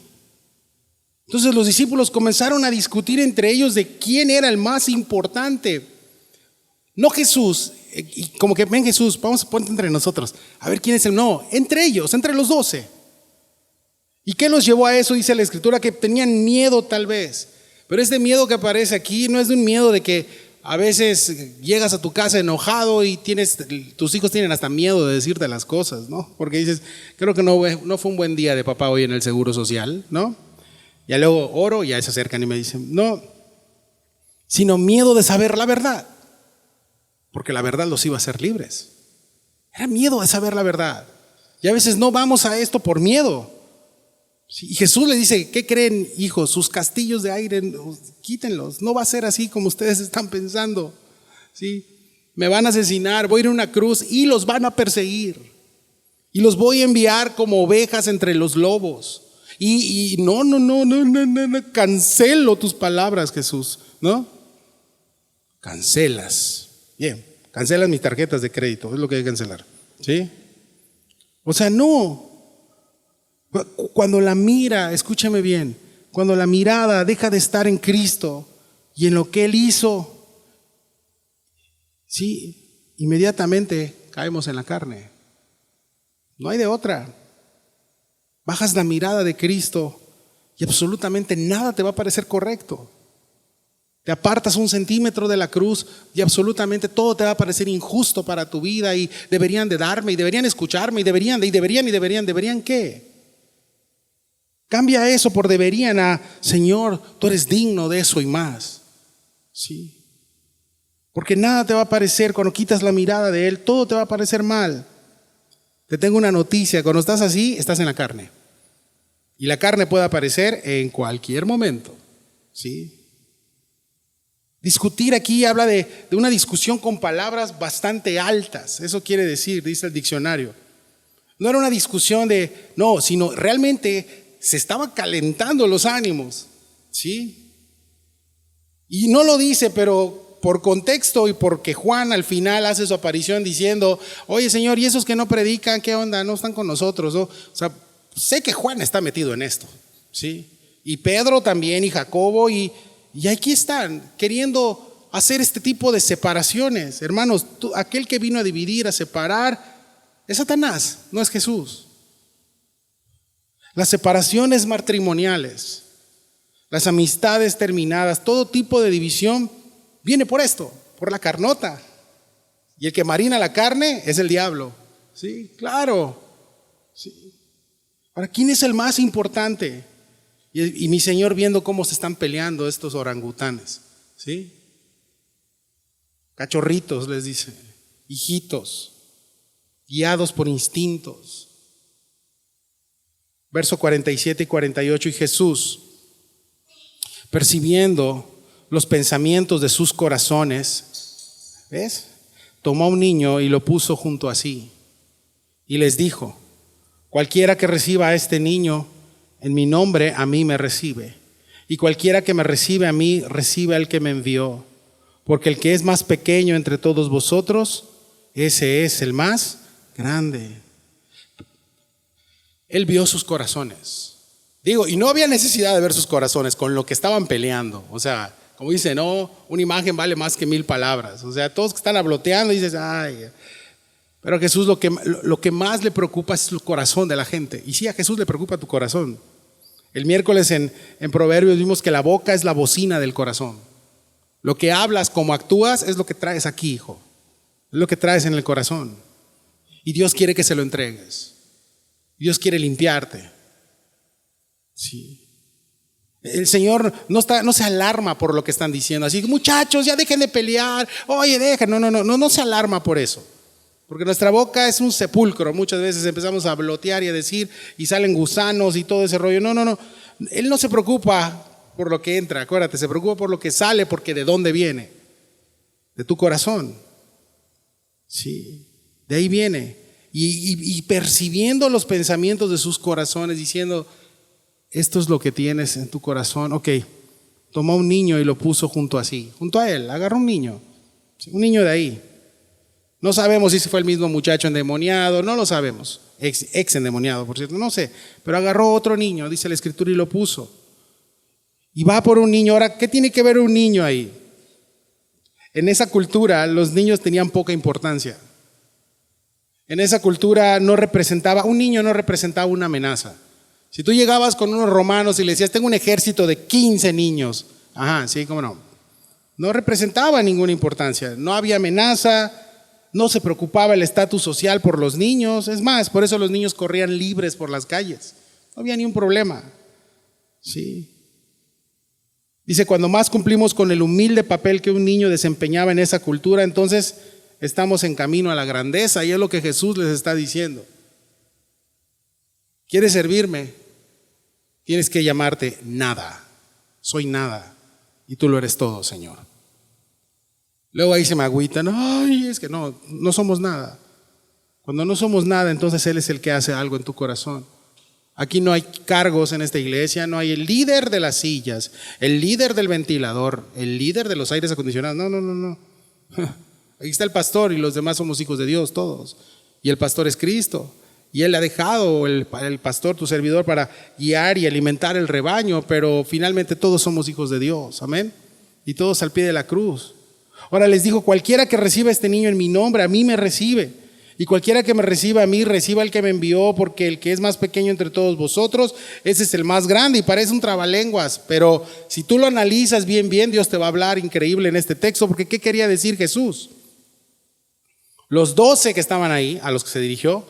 A: Entonces los discípulos comenzaron a discutir entre ellos de quién era el más importante. No Jesús, y como que ven Jesús, vamos a poner entre nosotros, a ver quién es el, no, entre ellos, entre los 12. ¿Y qué los llevó a eso? Dice la Escritura que tenían miedo tal vez, pero este miedo que aparece aquí no es de un miedo de que a veces llegas a tu casa enojado y tus hijos tienen hasta miedo de decirte las cosas, ¿no? Porque dices, creo que no fue un buen día de papá hoy en el Seguro Social, ¿no? Ya luego oro, ya se acercan y me dicen, no, sino miedo de saber la verdad. Porque la verdad los iba a hacer libres. Era miedo de saber la verdad. Y a veces no vamos a esto por miedo. Y Jesús le dice, ¿qué creen, hijos? Sus castillos de aire, quítenlos. No va a ser así como ustedes están pensando. ¿Sí? Me van a asesinar, voy a ir a una cruz y los van a perseguir. Y los voy a enviar como ovejas entre los lobos. Y no, cancelo tus palabras, Jesús, ¿no? Cancelas. Bien, cancelas mis tarjetas de crédito, es lo que hay que cancelar, ¿sí? O sea, no. Cuando la mira, escúchame bien, cuando la mirada deja de estar en Cristo y en lo que Él hizo, sí, inmediatamente caemos en la carne. No hay de otra. Bajas la mirada de Cristo y absolutamente nada te va a parecer correcto. Te apartas 1 centímetro de la cruz y absolutamente todo te va a parecer injusto para tu vida, y deberían de darme, y deberían escucharme, y deberían ¿qué? Cambia eso por deberían a, Señor, tú eres digno de eso y más. Sí. Porque nada te va a parecer, cuando quitas la mirada de Él, todo te va a parecer mal. Te tengo una noticia, cuando estás así, estás en la carne. Y la carne puede aparecer en cualquier momento. ¿Sí? Discutir aquí habla de una discusión con palabras bastante altas. Eso quiere decir, dice el diccionario. No era una discusión sino realmente se estaba calentando los ánimos. ¿Sí? Y no lo dice, pero por contexto y porque Juan al final hace su aparición diciendo, oye Señor, ¿y esos que no predican, qué onda? No están con nosotros, ¿no? O sea, sé que Juan está metido en esto. ¿Sí? Y Pedro también, y Jacobo, y aquí están queriendo hacer este tipo de separaciones. Hermanos, aquel que vino a dividir, a separar, es Satanás, no es Jesús. Las separaciones matrimoniales, las amistades terminadas, todo tipo de división viene por esto, por la carnota. Y el que marina la carne es el diablo. Sí, claro. Sí. Ahora, ¿quién es el más importante? Y mi Señor viendo cómo se están peleando estos orangutanes, ¿sí? Cachorritos, les dice, hijitos, guiados por instintos. Verso 47 y 48, y Jesús, percibiendo los pensamientos de sus corazones. ¿Ves? Tomó a un niño y lo puso junto a sí. Y les dijo: cualquiera que reciba a este niño en mi nombre, a mí me recibe. Y cualquiera que me recibe a mí, recibe al que me envió. Porque el que es más pequeño entre todos vosotros, ese es el más grande. Él vio sus corazones. Digo, y no había necesidad de ver sus corazones con lo que estaban peleando. O sea, como dice, no, una imagen vale más que 1000 palabras. O sea, todos que están habloteando y dices, ay. Pero a Jesús lo que más le preocupa es el corazón de la gente. Y sí, a Jesús le preocupa tu corazón. El miércoles en Proverbios vimos que la boca es la bocina del corazón. Lo que hablas, como actúas, es lo que traes aquí, hijo. Es lo que traes en el corazón. Y Dios quiere que se lo entregues. Dios quiere limpiarte. Sí. El Señor no se alarma por lo que están diciendo. Así, muchachos, ya dejen de pelear. Oye, dejen. No se alarma por eso. Porque nuestra boca es un sepulcro. Muchas veces empezamos a blotear y a decir, y salen gusanos y todo ese rollo. No. Él no se preocupa por lo que entra, acuérdate, se preocupa por lo que sale, porque ¿de dónde viene? De tu corazón. Sí, de ahí viene. Y percibiendo los pensamientos de sus corazones, diciendo, esto es lo que tienes en tu corazón. Ok, tomó un niño y lo puso junto a él, agarró un niño de ahí. No sabemos si fue el mismo muchacho endemoniado, no lo sabemos, ex endemoniado, por cierto, no sé, pero agarró otro niño, dice la Escritura, y lo puso. Y va por un niño. Ahora, ¿qué tiene que ver un niño ahí? En esa cultura los niños tenían poca importancia. En esa cultura un niño no representaba una amenaza. Si tú llegabas con unos romanos y le decías, tengo un ejército de 15 niños, ajá, sí, cómo no. No representaba ninguna importancia, no había amenaza, no se preocupaba el estatus social por los niños. Es más, por eso los niños corrían libres por las calles. No había ni un problema. Sí. Dice, cuando más cumplimos con el humilde papel que un niño desempeñaba en esa cultura, entonces estamos en camino a la grandeza, y es lo que Jesús les está diciendo. ¿Quieres servirme? Tienes que llamarte nada. Soy nada y tú lo eres todo, Señor. Luego ahí se me agüitan, ay, es que no somos nada. Cuando no somos nada, entonces Él es el que hace algo en tu corazón. Aquí no hay cargos en esta iglesia, no hay el líder de las sillas, el líder del ventilador, el líder de los aires acondicionados. No. Aquí está el pastor y los demás somos hijos de Dios todos. Y el pastor es Cristo. Y Él ha dejado el pastor, tu servidor, para guiar y alimentar el rebaño, pero finalmente todos somos hijos de Dios. Amén. Y todos al pie de la cruz. Ahora les dijo, cualquiera que reciba a este niño en mi nombre, a mí me recibe. Y cualquiera que me reciba a mí, reciba al que me envió, porque el que es más pequeño entre todos vosotros, ese es el más grande. Y parece un trabalenguas, pero si tú lo analizas bien, Dios te va a hablar increíble en este texto, porque ¿qué quería decir Jesús? Los 12 que estaban ahí, a los que se dirigió,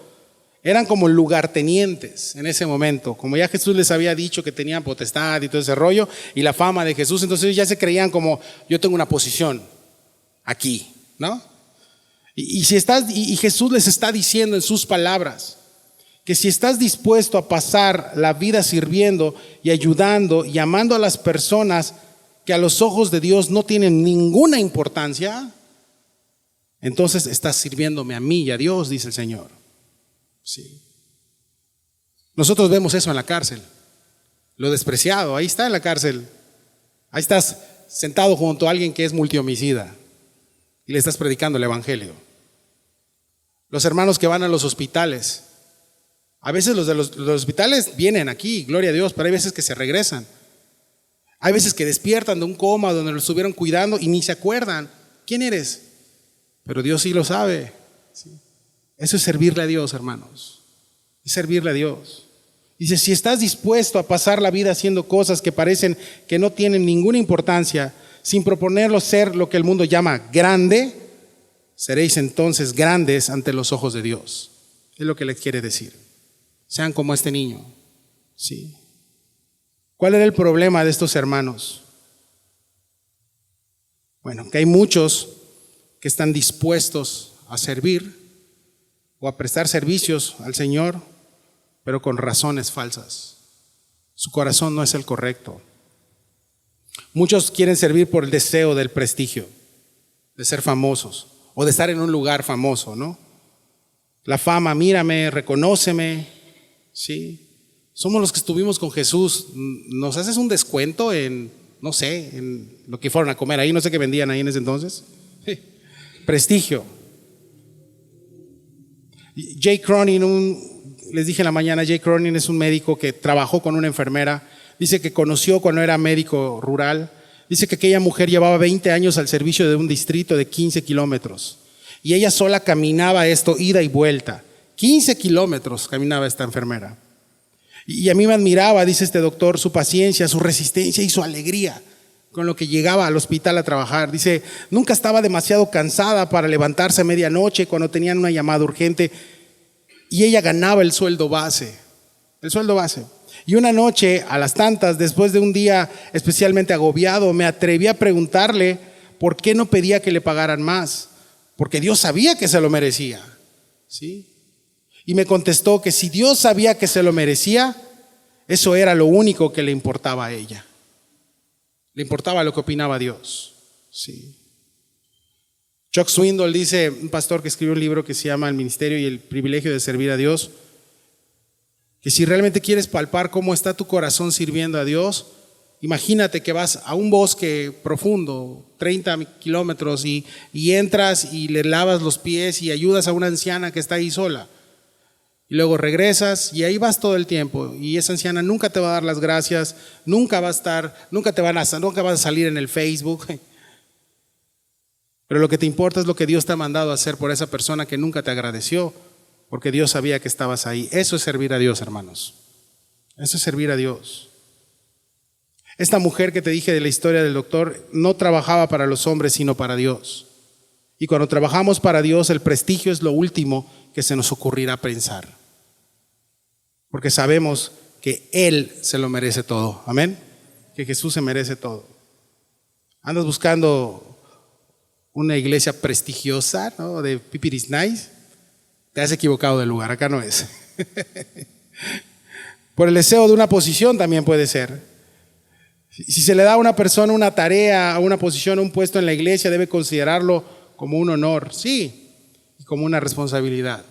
A: eran como lugartenientes en ese momento. Como ya Jesús les había dicho que tenían potestad y todo ese rollo, y la fama de Jesús, entonces ellos ya se creían como, yo tengo una posición aquí, ¿no? Y Jesús les está diciendo en sus palabras que si estás dispuesto a pasar la vida sirviendo y ayudando y amando a las personas que a los ojos de Dios no tienen ninguna importancia, entonces estás sirviéndome a mí y a Dios, dice el Señor. Sí. Nosotros vemos eso en la cárcel, lo despreciado, ahí está en la cárcel, ahí estás sentado junto a alguien que es multihomicida y le estás predicando el evangelio. Los hermanos que van a los hospitales, a veces los de los hospitales vienen aquí, gloria a Dios, pero hay veces que se regresan. Hay veces que despiertan de un coma donde los estuvieron cuidando y ni se acuerdan. ¿Quién eres? Pero Dios sí lo sabe. ¿Sí? Eso es servirle a Dios, hermanos. Es servirle a Dios. Dice, si estás dispuesto a pasar la vida haciendo cosas que parecen que no tienen ninguna importancia, sin proponerlo ser lo que el mundo llama grande, seréis entonces grandes ante los ojos de Dios. Es lo que les quiere decir. Sean como este niño. ¿Sí? ¿Cuál era el problema de estos hermanos? Bueno, que hay muchos que están dispuestos a servir o a prestar servicios al Señor, pero con razones falsas. Su corazón no es el correcto. Muchos quieren servir por el deseo del prestigio, de ser famosos o de estar en un lugar famoso, ¿no? La fama, mírame, reconóceme, ¿sí? Somos los que estuvimos con Jesús. ¿Nos haces un descuento en, no sé, en lo que fueron a comer ahí? No sé qué vendían ahí en ese entonces. Sí. Prestigio. Jay Cronin, les dije en la mañana, Jay Cronin es un médico que trabajó con una enfermera. Dice que conoció cuando era médico rural. Dice que aquella mujer llevaba 20 años al servicio de un distrito de 15 kilómetros. Y ella sola caminaba esto, ida y vuelta. 15 kilómetros caminaba esta enfermera. Y a mí me admiraba, dice este doctor, su paciencia, su resistencia y su alegría con lo que llegaba al hospital a trabajar. Dice, nunca estaba demasiado cansada para levantarse a medianoche cuando tenían una llamada urgente. Y ella ganaba el sueldo base. El sueldo base. Y una noche, a las tantas, después de un día especialmente agobiado, me atreví a preguntarle por qué no pedía que le pagaran más. Porque Dios sabía que se lo merecía, ¿sí? Y me contestó que si Dios sabía que se lo merecía, eso era lo único que le importaba a ella. Le importaba lo que opinaba Dios, ¿sí? Chuck Swindoll dice, un pastor que escribió un libro que se llama El ministerio y el privilegio de servir a Dios, que si realmente quieres palpar cómo está tu corazón sirviendo a Dios, imagínate que vas a un bosque profundo, 30 kilómetros, y entras y le lavas los pies y ayudas a una anciana que está ahí sola. Y luego regresas y ahí vas todo el tiempo. Y esa anciana nunca te va a dar las gracias, nunca vas a salir en el Facebook. Pero lo que te importa es lo que Dios te ha mandado a hacer por esa persona que nunca te agradeció, porque Dios sabía que estabas ahí. Eso es servir a Dios, hermanos. Eso es servir a Dios. Esta mujer que te dije de la historia del doctor no trabajaba para los hombres, sino para Dios. Y cuando trabajamos para Dios, el prestigio es lo último que se nos ocurrirá pensar. Porque sabemos que Él se lo merece todo. Amén. Que Jesús se merece todo. Andas buscando una iglesia prestigiosa, ¿no? De Pipiris Nice. Te has equivocado de lugar. Acá no es. Por el deseo de una posición también puede ser. Si se le da a una persona una tarea, una posición, un puesto en la iglesia, debe considerarlo como un honor, sí, y como una responsabilidad.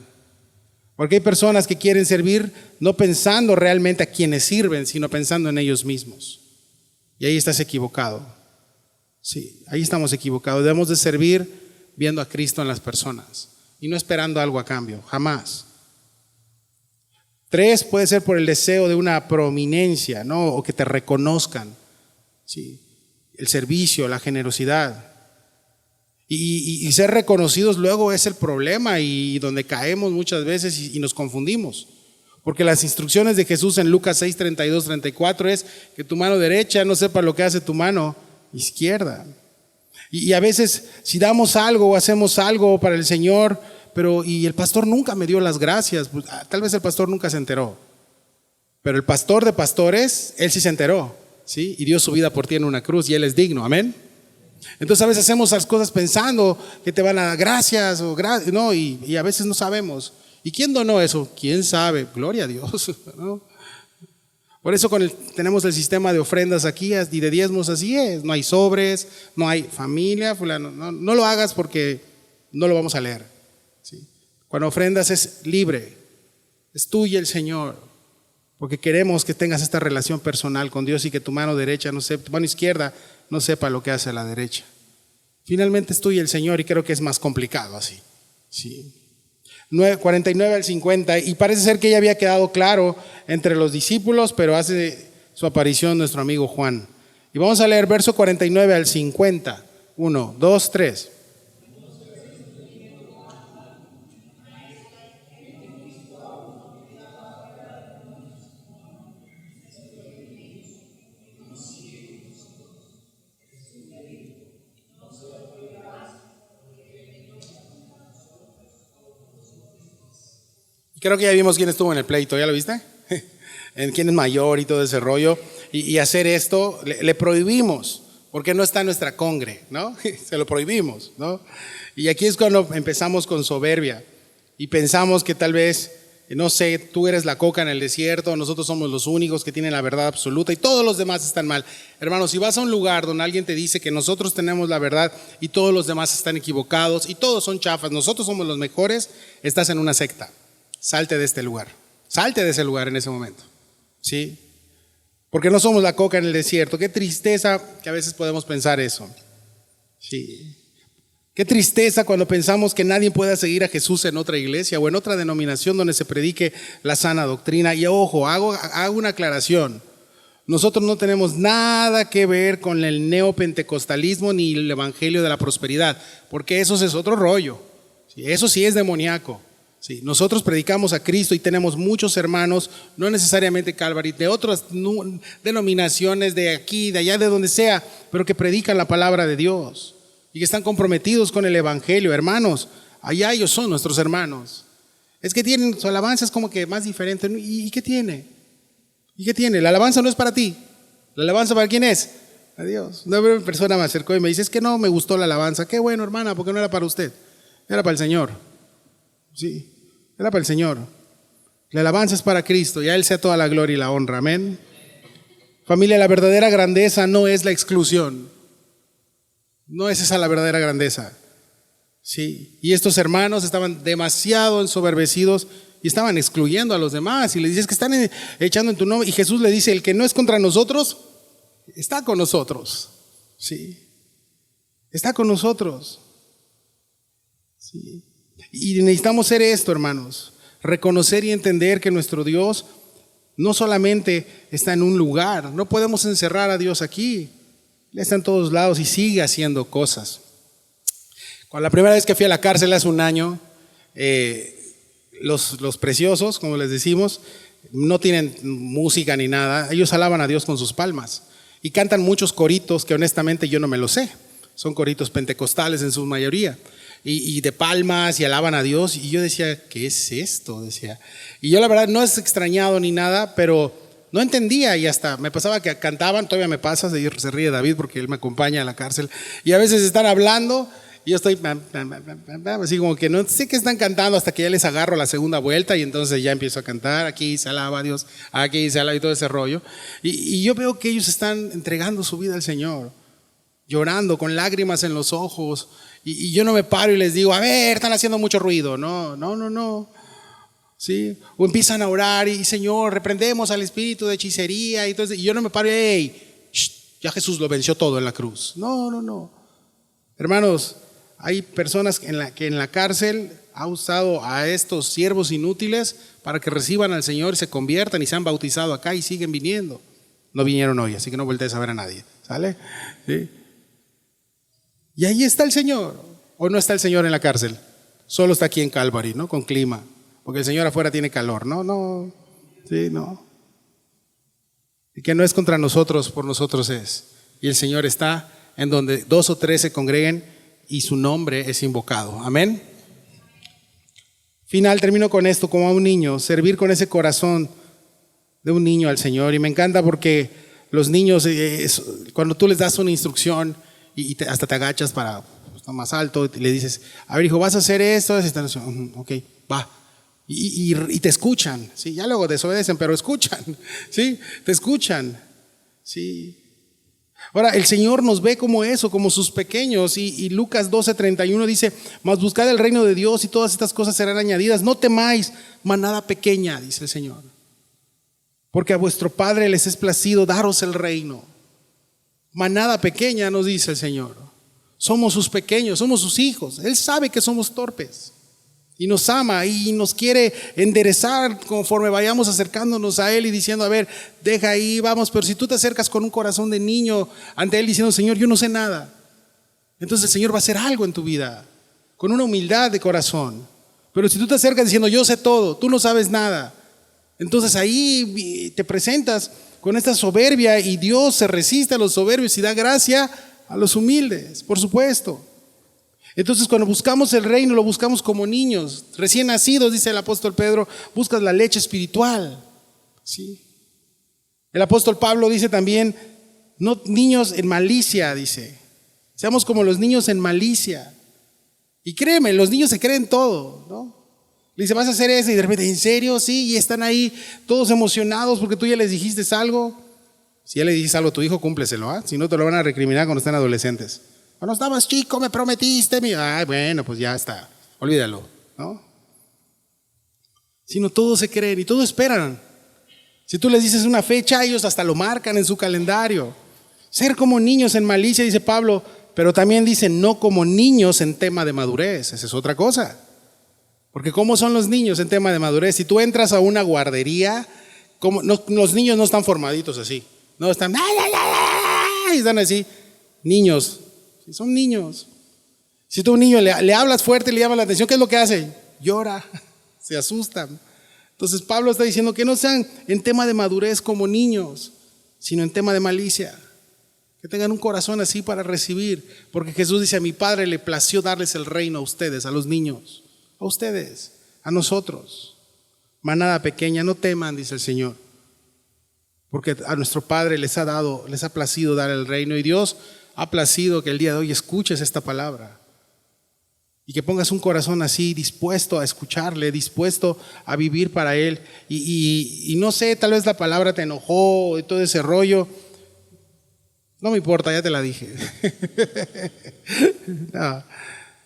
A: Porque hay personas que quieren servir no pensando realmente a quienes sirven, sino pensando en ellos mismos. Y ahí estás equivocado. Sí, ahí estamos equivocados. Debemos de servir viendo a Cristo en las personas y no esperando algo a cambio, jamás. 3, puede ser por el deseo de una prominencia, ¿no? O que te reconozcan. Sí, el servicio, la generosidad. Y ser reconocidos luego es el problema y donde caemos muchas veces y nos confundimos. Porque las instrucciones de Jesús en Lucas 6, 32, 34 es que tu mano derecha no sepa lo que hace tu mano izquierda. Y a veces si damos algo o hacemos algo para el Señor, y el pastor nunca me dio las gracias, pues, tal vez el pastor nunca se enteró. Pero el pastor de pastores, él sí se enteró, ¿sí? Y dio su vida por ti en una cruz y él es digno, amén. Entonces a veces hacemos las cosas pensando que te van a dar gracias no, y a veces no sabemos. ¿Y quién donó eso? ¿Quién sabe? Gloria a Dios, ¿no? Por eso tenemos el sistema de ofrendas aquí y de diezmos, así es. No hay sobres, no hay familia, fulano, no lo hagas porque no lo vamos a leer, ¿sí? Cuando ofrendas es libre, es tuya el Señor, porque queremos que tengas esta relación personal con Dios y que tu mano derecha tu mano izquierda no sepa lo que hace la derecha. Finalmente es tuya el Señor y creo que es más complicado así, ¿sí? 49 al 50, y parece ser que ya había quedado claro entre los discípulos, pero hace su aparición nuestro amigo Juan. Y vamos a leer verso 49 al 50. 1, 2, 3. Creo que ya vimos quién estuvo en el pleito, ¿ya lo viste? En quién es mayor y todo ese rollo. Y hacer esto le prohibimos, porque no está en nuestra congre, ¿no? Se lo prohibimos, ¿no? Y aquí es cuando empezamos con soberbia y pensamos que tal vez no sé, tú eres la coca en el desierto, nosotros somos los únicos que tienen la verdad absoluta y todos los demás están mal. Hermanos, si vas a un lugar donde alguien te dice que nosotros tenemos la verdad y todos los demás están equivocados y todos son chafas, nosotros somos los mejores, estás en una secta. Salte de este lugar. Salte de ese lugar en ese momento. ¿Sí? Porque no somos la coca en el desierto. Qué tristeza que a veces podemos pensar eso. Sí. Qué tristeza cuando pensamos que nadie pueda seguir a Jesús en otra iglesia o en otra denominación donde se predique la sana doctrina. Y ojo, hago una aclaración. Nosotros no tenemos nada que ver con el neopentecostalismo ni el evangelio de la prosperidad, porque eso es otro rollo. Sí, eso sí es demoníaco. Sí, nosotros predicamos a Cristo y tenemos muchos hermanos, no necesariamente Calvary, de otras denominaciones, de aquí, de allá, de donde sea, pero que predican la palabra de Dios y que están comprometidos con el evangelio. Hermanos, allá ellos son nuestros hermanos. Es que tienen, su alabanza es como que más diferente. ¿Y qué tiene? ¿Y qué tiene? La alabanza no es para ti. ¿La alabanza para quién es? A Dios. Una persona me acercó y me dice, es que no me gustó la alabanza. Qué bueno, hermana, porque no era para usted, era para el Señor. Sí, era para el Señor. La alabanza es para Cristo y a Él sea toda la gloria y la honra. Amén. Familia, la verdadera grandeza no es la exclusión. No es esa la verdadera grandeza. Sí. Y estos hermanos estaban demasiado ensoberbecidos y estaban excluyendo a los demás. Y le dices que están echando en tu nombre. Y Jesús le dice, el que no es contra nosotros, está con nosotros. Sí. Está con nosotros. Sí. Y necesitamos ser esto, hermanos, reconocer y entender que nuestro Dios no solamente está en un lugar, no podemos encerrar a Dios aquí, Él está en todos lados y sigue haciendo cosas. Cuando la primera vez que fui a la cárcel hace un año, los preciosos, como les decimos, no tienen música ni nada, ellos alaban a Dios con sus palmas y cantan muchos coritos que honestamente yo no me los sé, son coritos pentecostales en su mayoría. Y de palmas y alaban a Dios. Y yo decía, ¿qué es esto? Decía. Y yo la verdad no es extrañado ni nada, pero no entendía y hasta me pasaba que cantaban, todavía me pasa, se ríe David porque él me acompaña a la cárcel. Y a veces están hablando y yo estoy así como que no sé qué están cantando hasta que ya les agarro la segunda vuelta y entonces ya empiezo a cantar, aquí se alaba a Dios, aquí se alaba y todo ese rollo. Y yo veo que ellos están entregando su vida al Señor, llorando con lágrimas en los ojos. Y yo no me paro y les digo, a ver, están haciendo mucho ruido. No. ¿Sí? O empiezan a orar y Señor, reprendemos al espíritu de hechicería. Y yo no me paro y, hey, ya Jesús lo venció todo en la cruz. No. Hermanos, hay personas que en la cárcel ha usado a estos siervos inútiles para que reciban al Señor y se conviertan y se han bautizado acá y siguen viniendo. No vinieron hoy, así que no voltees a ver a nadie. ¿Sale? ¿Sí? Y ahí está el Señor. ¿O no está el Señor en la cárcel? Solo está aquí en Calvary, ¿no? Con clima. Porque el Señor afuera tiene calor. No. Sí, no. Y que no es contra nosotros, por nosotros es. Y el Señor está en donde 2 o 3 se congreguen y su nombre es invocado. Amén. Final, termino con esto, como a un niño, servir con ese corazón de un niño al Señor. Y me encanta porque los niños, cuando tú les das una instrucción, y hasta te agachas para estar más alto y le dices, a ver hijo, vas a hacer esto, ok, va, y te escuchan, ¿sí? Ya luego desobedecen, pero escuchan, ¿sí? Te escuchan, ¿sí? Ahora el Señor nos ve como eso, como sus pequeños, y Lucas 12:31 dice, mas buscad el reino de Dios y todas estas cosas serán añadidas, no temáis manada pequeña, dice el Señor, porque a vuestro Padre les es placido daros el reino. Manada pequeña, nos dice el Señor. Somos sus pequeños, somos sus hijos. Él sabe que somos torpes y nos ama y nos quiere enderezar conforme vayamos acercándonos a Él y diciendo, a ver, deja ahí, vamos. Pero si tú te acercas con un corazón de niño ante Él diciendo, Señor, yo no sé nada, entonces el Señor va a hacer algo en tu vida con una humildad de corazón. Pero si tú te acercas diciendo, yo sé todo, tú no sabes nada, entonces ahí te presentas con esta soberbia y Dios se resiste a los soberbios y da gracia a los humildes, por supuesto. Entonces cuando buscamos el reino lo buscamos como niños, recién nacidos, dice el apóstol Pedro, buscas la leche espiritual. ¿Sí? El apóstol Pablo dice también, no niños en malicia, dice, seamos como los niños en malicia. Y créeme, los niños se creen todo, ¿no? Le dice, vas a hacer eso, y de repente, ¿en serio? Sí, y están ahí todos emocionados porque tú ya les dijiste algo. Si ya le dijiste algo a tu hijo, cúmpleselo, ¿ah? Si no, te lo van a recriminar cuando estén adolescentes. Cuando estabas chico me prometiste, ay, bueno, pues ya está, olvídalo, ¿no? Sino todos se creen y todos esperan. Si tú les dices una fecha, ellos hasta lo marcan en su calendario. Ser como niños en malicia, dice Pablo, pero también dice no como niños en tema de madurez. Esa es otra cosa. Porque ¿cómo son los niños en tema de madurez? Si tú entras a una guardería, los niños no están formaditos así. No están, y están así. Niños, son niños. Si tú a un niño le hablas fuerte y le llamas la atención, ¿qué es lo que hace? Llora, se asustan. Entonces Pablo está diciendo que no sean en tema de madurez como niños, sino en tema de malicia. Que tengan un corazón así para recibir. Porque Jesús dice, a mi Padre le plació darles el reino a ustedes, a los niños. A ustedes, a nosotros. Manada pequeña, no teman, dice el Señor. Porque a nuestro Padre les ha placido dar el reino. Y Dios ha placido que el día de hoy escuches esta palabra. Y que pongas un corazón así, dispuesto a escucharle, dispuesto a vivir para Él. Y no sé, tal vez la palabra te enojó y todo ese rollo. No me importa, ya te la dije. No,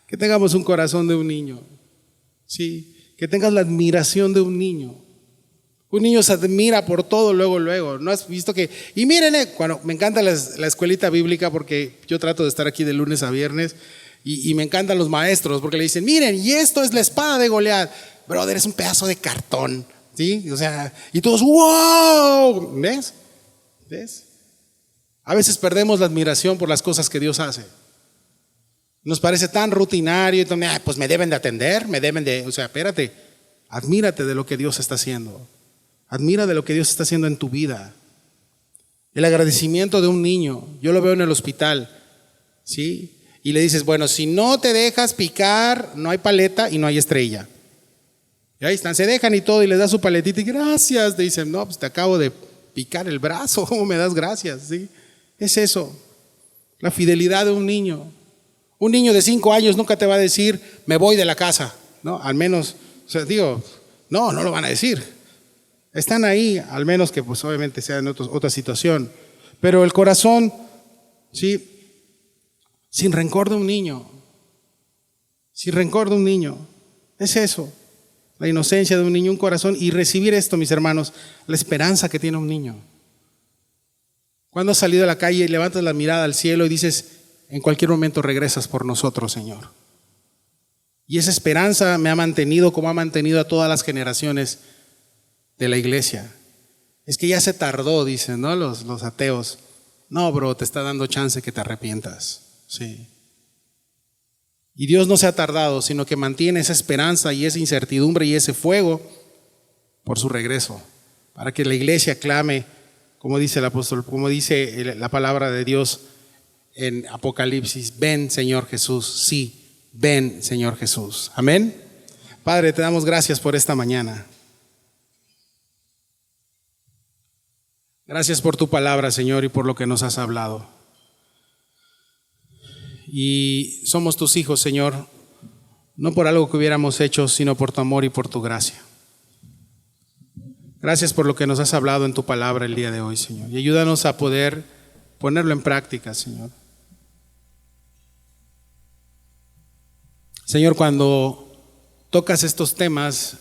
A: que tengamos un corazón de un niño. Sí, que tengas la admiración de un niño. Un niño se admira por todo luego. ¿No has visto que? Y miren, cuando me encanta la escuelita bíblica, porque yo trato de estar aquí de lunes a viernes, y me encantan los maestros porque le dicen, miren, y esto es la espada de Goliat. Brother, es un pedazo de cartón, ¿sí? O sea, y todos, ¡wow! ¿Ves? A veces perdemos la admiración por las cosas que Dios hace. Nos parece tan rutinario, pues me deben de atender, o sea, espérate, admírate de lo que Dios está haciendo. Admira de lo que Dios está haciendo en tu vida. El agradecimiento de un niño, yo lo veo en el hospital, ¿sí? Y le dices, bueno, si no te dejas picar, no hay paleta y no hay estrella. Y ahí están, se dejan y todo, y les das su paletita y gracias. Te dicen, no, pues te acabo de picar el brazo, ¿cómo me das gracias? ¿Sí? Es eso, la fidelidad de un niño. Un niño de 5 años nunca te va a decir, me voy de la casa, ¿no? Al menos, o sea, no lo van a decir. Están ahí, al menos que pues obviamente sea en otra situación. Pero el corazón, ¿sí? Sin rencor de un niño. Es eso. La inocencia de un niño, un corazón. Y recibir esto, mis hermanos, la esperanza que tiene un niño. Cuando has salido a la calle y levantas la mirada al cielo y dices, en cualquier momento regresas por nosotros, Señor. Y esa esperanza me ha mantenido como ha mantenido a todas las generaciones de la iglesia. Es que ya se tardó, dicen, ¿no? Los ateos. No, bro, te está dando chance que te arrepientas. Sí. Y Dios no se ha tardado, sino que mantiene esa esperanza y esa incertidumbre y ese fuego por su regreso. Para que la iglesia clame, como dice el apóstol, como dice la palabra de Dios en Apocalipsis, ven Señor Jesús, sí, ven Señor Jesús. Amén. Padre, te damos gracias por esta mañana. Gracias por tu palabra, Señor, y por lo que nos has hablado. Y somos tus hijos, Señor, no por algo que hubiéramos hecho, sino por tu amor y por tu gracia. Gracias por lo que nos has hablado en tu palabra el día de hoy, Señor. Y ayúdanos a poder ponerlo en práctica, Señor. Señor, cuando tocas estos temas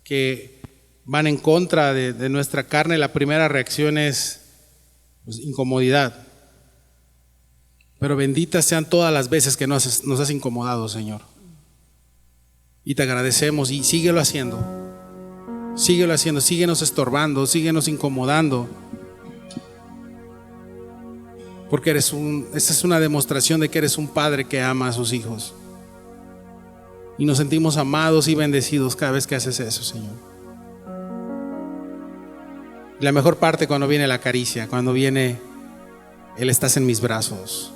A: que van en contra de nuestra carne, la primera reacción es pues, incomodidad. Pero benditas sean todas las veces que nos has incomodado, Señor. Y te agradecemos y síguelo haciendo. Síguenos estorbando, síguenos incomodando. Porque esta es una demostración de que eres un padre que ama a sus hijos. Y nos sentimos amados y bendecidos cada vez que haces eso, Señor. Y la mejor parte cuando viene la caricia, cuando viene el estás en mis brazos.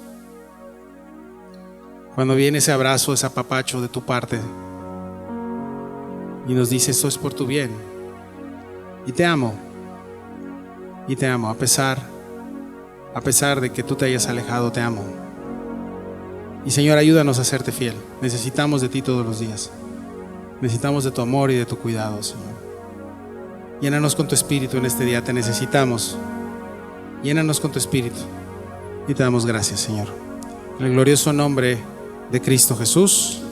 A: Cuando viene ese abrazo, ese apapacho de tu parte. Y nos dice, esto es por tu bien. Y te amo. A pesar de que tú te hayas alejado, te amo. Y Señor, ayúdanos a serte fiel. Necesitamos de ti todos los días. Necesitamos de tu amor y de tu cuidado, Señor. Llénanos con tu espíritu en este día, te necesitamos. Llénanos con tu espíritu y te damos gracias, Señor. En el glorioso nombre de Cristo Jesús.